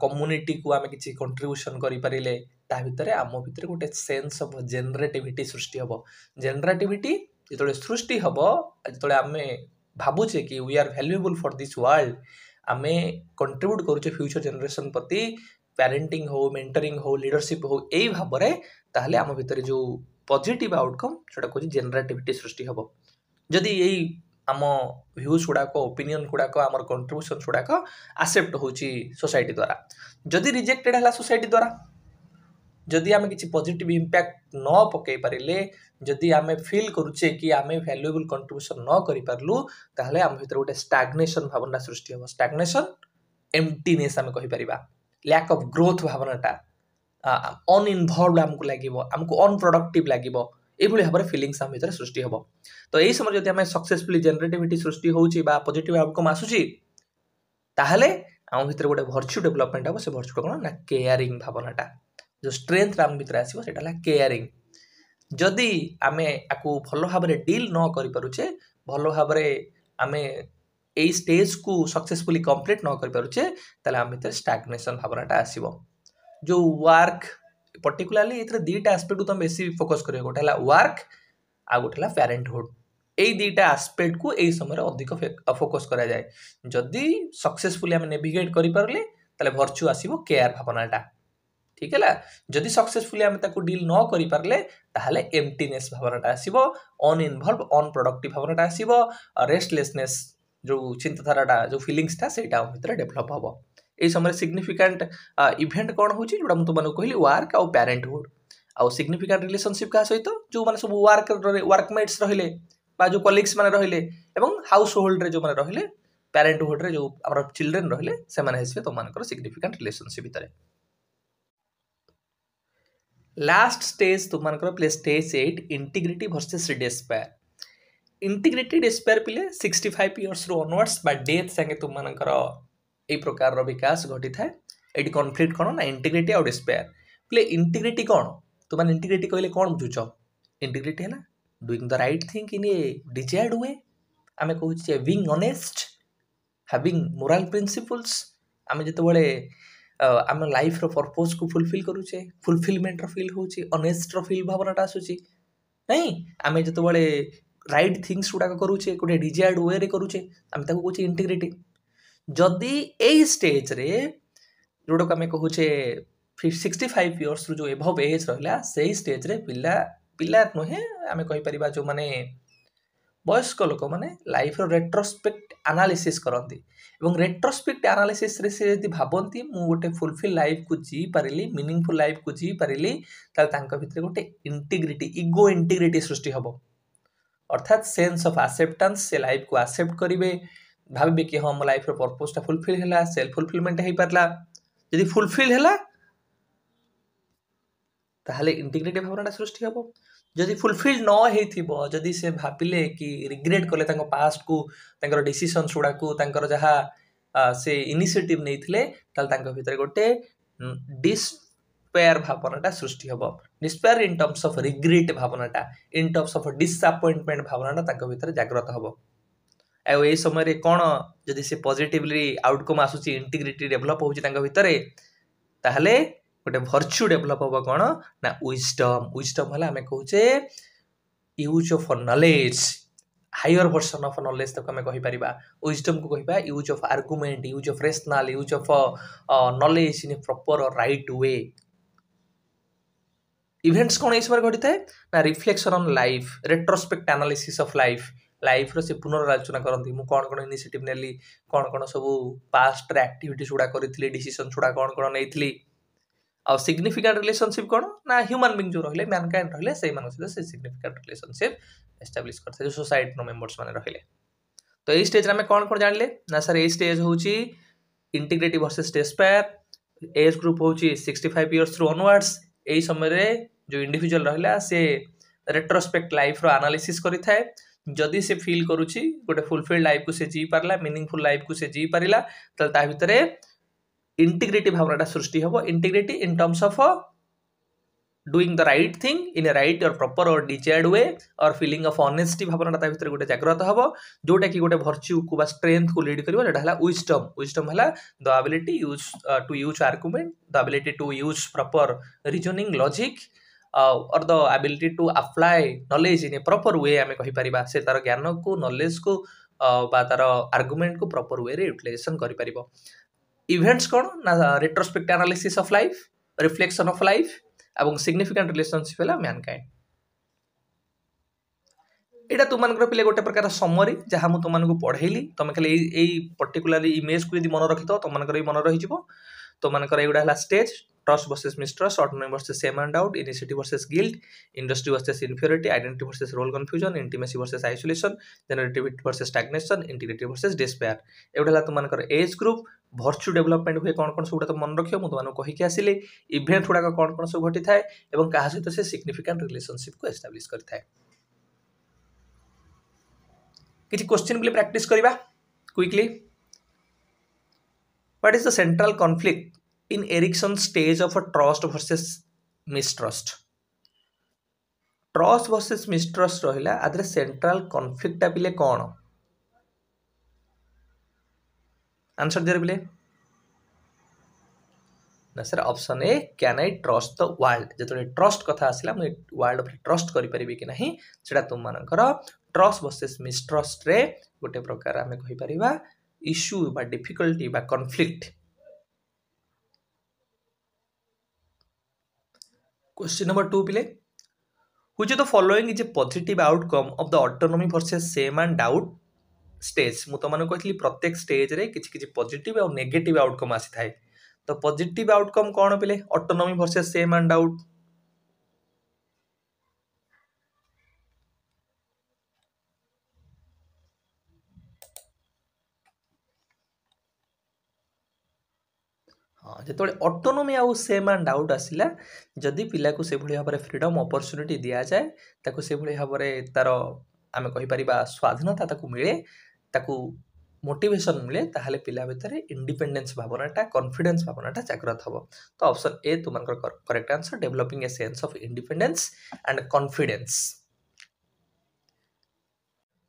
कम्युनिटी को आमे किछि कंट्रीब्यूशन करि परिले ता भितरे आम भितरे गोटे सेंस ऑफ जनरेटिविटी सृष्टि हबो जनरेटिविटी जेतोले सृष्टि हबो जेतोले आमे भाबुचे कि we are valuable for this world आमे कंट्रीब्यूट करूचे फ्यूचर जनरेशन प्रति पेरेंटिंग हो मेंटरिंग हो लीडरशिप हो एई भाबरे ताहले आम भितरे जो पॉजिटिव आउटकम सेटा को जनरेटिविटी सृष्टि हबो जदी एई आम व्यूज गुड़ाक ओपिनियन गुड़ाक आम कंट्रीब्यूशन गुड़ाक एक्सेप्ट होची सोसाइटी द्वारा जदी रिजेक्टेड हला सोसाइटी द्वारा जदि आम किसी पॉजिटिव इम्पैक्ट न पकई पारे जदि आम फिल करुचे कि आम वैल्यूएबल कंट्रीब्यूशन न करि पारलु ताहले आम भितर गोटे स्टैग्नेशन भावना सृष्टि हो स्टैग्नेशन एम्प्टीनेस आम कहि परिबा लैक ऑफ ग्रोथ भावनाटा अनइनवॉल्व आमको लागिबो आमको अनप्रोडक्टिव लागिबो एभली भाव फिलिंग्स आम भितर सृष्टि हम तो यही समय जब आम सक्सेसफुली जनरेटिविटी सृष्टि होउची बा पॉजिटिव आउटकम आसुची ताहले आम भितर गोटे भर्च्यू डेवलपमेंट हम से भर्च्यू कौन ना केयरिंग भावनाटा जो स्ट्रेंथ आम भितर आसो सेटा ला केयरिंग जदि आमे आकु भल भाव डील न करि पारुचे भल भाव आमे एई स्टेज को सक्सेसफुली कंप्लीट न करि पारुचे ताले आम भितर स्टैग्नेशन भावनाटा आसीबो जो वर्क पर्टिकुलरली एथरे दीटा एस्पेक्ट तुम बेसी फोकस करियो गोटे हला वर्क आ गोटे हला पेरेंटहुड एई दीटा एस्पेक्ट को एई समय अधिक फोकस करा जाए जदि सक्सेसफुली आम नेविगेट करि पारले ताले भर्च्यू आसीबो केयर भावनाटा ठीक है जदि सक्सेसफुली आम ताको डील न करि पारले ताहले एम्प्टीनेस भावनाटा आसीबो अनइनवॉल्व अनप्रोडक्टिव भावनाटा आसीबो रेस्टलेसनेस जो चिंताधाराटा जो फिलिंग्स था सेटा हम भितर डेवलप हबो ए समय सिग्निफिकेंट इवेंट कौन होची जोडा हम तुमन कहली वर्क आ पेरेंटहुड आ सिग्निफिकेंट रिलेशनशिप का सहित जो माने सब वर्कमेट्स रहिले बा जो कलीग्स माने रहिले एवं हाउस होल्ड रे जो माने रहिले पेरेंटहुड रे जो हमर चिल्ड्रन रहिले से माने हेसबे तो मानकर सिग्निफिकेंट रिलेशनशिप भितर लास्ट स्टेज तुम मानकर play stage 8 integrity versus despair integrity despair पिले 65 इयर्स रो ऑनवर्ड्स बा डेथ संगे तुम मानकर ए प्रकार रो विकास घटी थाए एडी कॉन्फ्लिक्ट कोन ना इंटीग्रिटी और डिस्पेयर प्ले इंटीग्रिटी कोन तुम मान इंटीग्रिटी कहले कोन बुझुचो इंटीग्रिटी है ना doing the right thing in a desired way आमे कहू छे being honest having moral principles आमे जते बळे आम लाइफ रो पर्पस को फुलफिल करूचे फुलफिलमेंट रो फील होची ऑनेस्ट रो फील भावनाटा आसुची नहीं आमे जते बळे राइट थिंग्स गुडा करूचे गोटे डिजायर्ड वे रे करूचे आमे ताको कहूचे इंटीग्रिटी जदि ए स्टेज रे जोडो आमे कहूचे 65 इयर्स रो जो एभव एज रहला सेही स्टेज रे पिला पिला नहे आमे कहि परिबा जो माने वयस्क लोक माने लाइफ रो रेट्रोस्पेक्ट एनालिसिस करंती एवं रेट्रोस्पेक्ट एनालिसिस रे से यदि भाबंती मु गोटे फुलफिल लाइफ को जी पारिली मीनिंगफुल लाइफ को जी पारिली ताल तांका भितर गोटे इंटीग्रिटी इगो इंटीग्रिटी सृष्टि हबो अर्थात सेंस ऑफ एक्सेप्टेंस से लाइफ को एक्सेप्ट करिवे भाबे कि हम लाइफ रो पर्पस ता फुलफिल हैला सेल्फ फुलफिलमेंट हेई पारला यदि फुलफिल हैला ताहले इंटीग्रिटी भावनाटा सृष्टि हबो जदि फुलफिल न हेथिबो जदि से भाबिले कि रिग्रेट करले तांको पास्ट को तांकर डिसीजन सुडा को तांकर जहा से इनिशिएटिव नेथिले ताल तांको भितर गोटे डिस्पेयर भावनाटा सृष्टि हबो despair in terms of regret भावनाटा इन टर्म्स ऑफ डिसअपॉइंटमेंट भावनाटा तांको भितर जागृत हबो आ ए समय रे कोन जदि से पॉजिटिवली आउटकम आसुची इंटीग्रिटी डेवलप होची तांको भितरे ताहले गोटे भर्च्यू डेवलप हम कौन ना विजडम है आम कहचे use of knowledge higher version of knowledge तक आम कहि परिबा विजडम को कहिबा use of argument use of rational use of knowledge in a proper और राइट वे इवेंट्स कौन इस बार घटी थाए ना reflection on life retrospect analysis of life रो से पुनरालोचना करंती मु कोन कोन इनिशिएटिव नेली कोन कोन सब पास्ट रे एक्टिविटीज गुडा करितली डिसीजन गुडा कोन कोन नेइतली और सिग्निफिकेंट रिलेशनशिप कौन ना ह्यूमन बीइंग जो रहिले मैनकाइंड रहिले सेही मानक सहित से सिग्निफिकेंट रिलेशनशिप एस्टैब्लिश करथे जो सोसाइटी नो मेंबर्स माने रहिले तो ए स्टेज रे हम कोन कोन जानले ना सर ए स्टेज होची integrity versus despair age group होची 65 इयर्स थ्रू ऑनवर्ड्स एही समय रे जो इंडिविजुअल रहिला से रेट्रोस्पेक्ट लाइफ रो एनालिसिस करि थाए जदि से फील करूची गोटे फुलफिल्ड लाइफ को से जी पारला मीनिंगफुल लाइफ को से जी पारिला त ता भितरे इंटीग्रिटी भावनाटा सृष्टि हबो integrity in terms of doing the right thing in A right और प्रॉपर और डिजायर्ड वे और फीलिंग ऑफ ऑनेस्टी भावनाटा ता भितर गोटे जागृत हबो जोटा कि गोटे भर्च्यू को बा स्ट्रेंथ को लीड करिवो जेटा हला विजडम हला the ability to use argument the ability to use proper reasoning logic और the ability to apply knowledge in a proper way आमे कहि परिबा से तार ज्ञान को नॉलेज को बा तार आर्गुमेंट को प्रॉपर वे रे यूटिलाइजेशन करि परिबो इवेंट्स कौन ना retrospect analysis of life reflection of life एवं सिग्निफिकेंट रिलेशनशिप है मैनकाइंड एटा तुम मानकर पिले गोटे प्रकार समरी जहाँ मुझे तुमको पढ़ेली तुम खाली यही पर्टिकुलरली इमेज को यदि मन रखी तुम मानकर मन रही तुम मानकर एगुड़ा है stage trust versus mistrust, autonomy versus shame and doubt, initiative versus guilt, industry versus inferiority, identity versus role confusion, intimacy versus isolation, generativity versus stagnation, integrity versus despair. एवढा ला तुमनकर एज ग्रुप भर्चु डेवलपमेंट हुए कौन कौन सब तो मन रखियो मु तुमन कहिके आसिले इवेंट गुडा कौन कौन सब घटी थाए एवं कहा सहित से सिग्निफिकेंट रिलेशनशिप को एस्टाब्लिश करता है. किछि क्वेश्चन बिले प्रैक्टिस करबा quickly. What is the central conflict in Erickson's stage of a trust versus mistrust? Trust versus mistrust रहिला आदरे central conflict टा बिले कौन? आंसर दे बिले ना sir option A can I trust the world. जेतले ट्रस्ट कथा आसिला मु वर्ल्ड पर ट्रस्ट करि परिबि कि नाही सेटा तुम मानकर ट्रस्ट वर्सेस मिस्ट्रस्ट रे गोटे प्रकार आमे कहि परिबा इश्यू बा डिफिकल्टी बा कॉन्फ्लिक्ट. क्वेश्चन नंबर 2 पिले which of the following is a positive outcome of the autonomy versus shame and doubt stage. मु तो माने कहली प्रत्येक स्टेज रे किछि किछि पॉजिटिव और नेगेटिव आउटकम आसी थाए. तो पॉजिटिव आउटकम कोन पिले autonomy versus shame and doubt. हाँ जो ऑटोनोमी आउ सेम एंड डाउट आसला जदि पिला को से भली भाबरे फ्रीडम अपॉर्चुनिटी दिया जाए ताको से भली भाबरे तार आमे कहि परिबा स्वाधीनता ताको मिले ताको मोटिवेशन मिले ताहले पिला भितर इंडिपेंडेंस भावनाटा कॉन्फिडेंस भावनाटा जागृत हबो. तो ऑप्शन ए तुमनकर correct answer developing a sense of independence and confidence.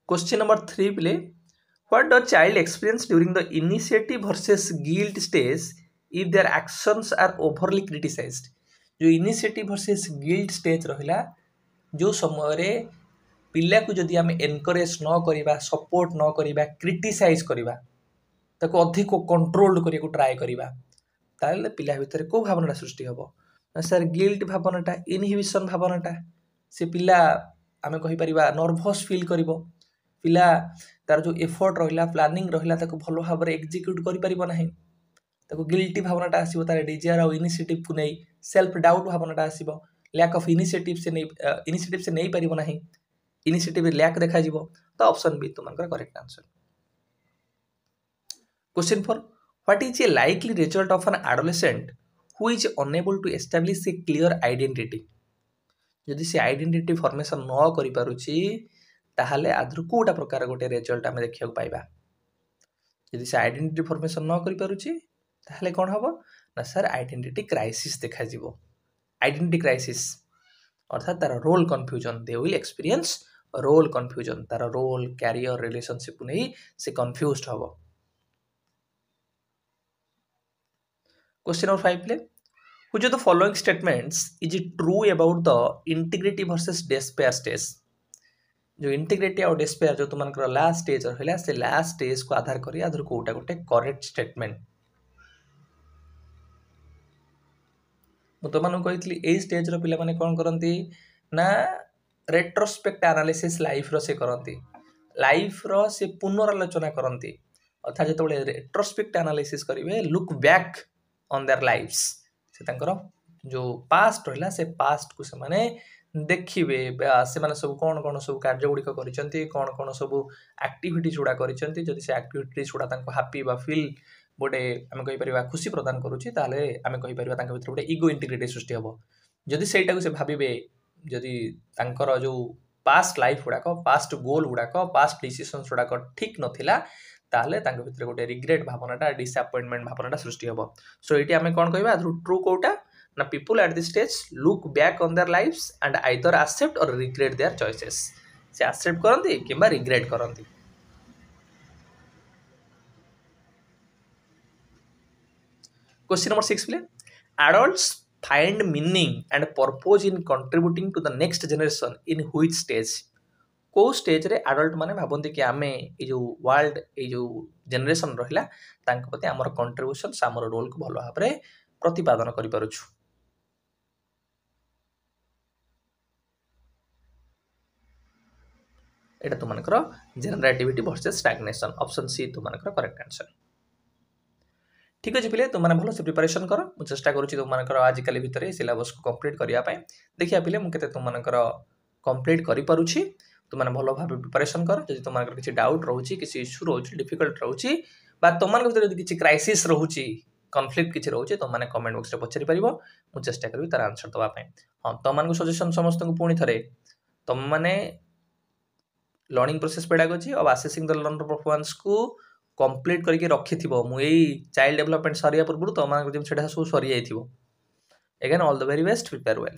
Question number 3 पिले what does child experience during the initiative versus guilt stage if their actions are overly criticized. जो initiative versus guilt stage रहिला जो समय रे पिला को जदि हम एनकरेज न करिबा सपोर्ट न करिबा क्रिटिसाइज करिबा ताको अधिक कंट्रोल करिया को ट्राई करिबा ताले पिला भितर को भावनाटा सृष्टि हबो ना सर गिल्ट भावनाटा इनहिबिशन भावनाटा से पिला आमे कहि परिबा नर्वस फील करिवो पिला तार जो एफर्ट रहिला प्लानिंग रहिला ताको भलो भाबरे एग्जीक्यूट करि परिबो नाही ताको गिल्टी भावनाटा आसीबो तार डिजायर और इनिशिएटिव को नै सेल्फ डाउट भावनाटा आसीबो लैक ऑफ इनिशिएटिव से नै परिबो नाही इनिशिएटिव लैक देखा जिवो. तो ऑप्शन बी तुमनकर correct answer. Question 4 what is a likely result of an adolescent who is unable to establish a clear identity. यदि से आइडेंटिटी फॉर्मेशन न करि पारुची ताहाले आदर कोटा प्रकार गोटे रिजल्ट आमे देखिया पाइबा. यदि से आइडेंटिटी फॉर्मेशन न करि पारुची ताहले कोन हबो ना सर आइडेंटिटी क्राइसिस देखा जिवो. आइडेंटिटी क्राइसिस अर्थात तार role confusion they will experience role confusion तार रोल कैरियर रिलेशनशिप को नहीं से कंफ्यूज्ड हबो. क्वेश्चन नंबर 5 ले which of the following statements is it true about the integrity versus despair stage. जो इंटीग्रिटी और despair जो तुमनकर लास्ट स्टेज रहला से लास्ट स्टेज को आधार करी आधार कोटा गोटे करेक्ट स्टेटमेंट. मु तो मानु कहितली ए स्टेज रो पिला माने कोन करंती ना रेट्रोस्पेक्ट एनालिसिस लाइफ रो से करंती लाइफ रो से पुनरालोचना करंती अर्थात जेतबेले रेट्रोस्पेक्ट एनालिसिस करिवे look back on their lives से तांकर जो पास्ट रहला से पास्ट को से माने देखिबे से माने सब कोन कोन सब कार्य गुडी को करिसंती कोन सब एक्टिविटीज गुडा करिसंती जदि से एक्टिविटीज गुडा तांको हैप्पी बा फील गोटे आम कहीपर खुशी प्रदान करुच्ची आम कहीपर भर गोटे इगो इंटीग्रिटी सृष्टि हम जदि से भावे जदि जो पास्ट लाइफ गुड़ाक पास्ट गोल गुड़ाक पास्ट डिसीजन गुड़ाक ठीक नाला ताले भर गोटे रिग्रेट भावनाटा डिसअपॉइंटमेंट भावनाटा सृष्टि हम. सो ये आम कौन कह ट्रू कौटा ना people at this stage look back on their lives and either accept or regret their choices. से एक्सेप्ट करती कि रिग्रेट करती. Question number 6 play. Adults find meaning and purpose in contributing to the next generation in which stage? को stage रे adult माने भाबंती कि आमे ए जो वर्ल्ड ए जो जनरेशन रहिला तांक प्रति हमर कंट्रीब्यूशन हमर रोल को भलो भाबरे प्रतिपादन करि पारुछु. एटा तो मानकर generativity versus stagnation. Option C तो मानकर करेक्ट आंसर. ठीक अच्छे पिले तुमने भल से प्रिपरेशन कर मुझे चेष्टा करुँच तुम आजिकल भितर सिलेबस को कंप्लीट करने देखिए पिले मुझे तुमकर कंप्लीट करें तुमने भल भाव प्रिपरेशन कर जब तुम किसी डाउट रोचे किसी इश्यू रोचे डिफिकल्ट रोचे तुम भर किसी क्राइसिस रोचे कन्फ्लिक्ट किसी रोचे तुमने कमेंट बॉक्स में पचारि पार मुझे चेष्टा करी तार आंसर देवाई हाँ तुम सजेसन समस्त को पुणी थे तुम मैंने लर्निंग प्रोसेस पेडागोजी और असेसिंग द लर्नर परफॉर्मेंस को कंप्लीट करके रखी मुझे चाइल्ड डेवलपमेंट सरिया पूर्व तुम सब सरी जाइए again all the very best prepare well.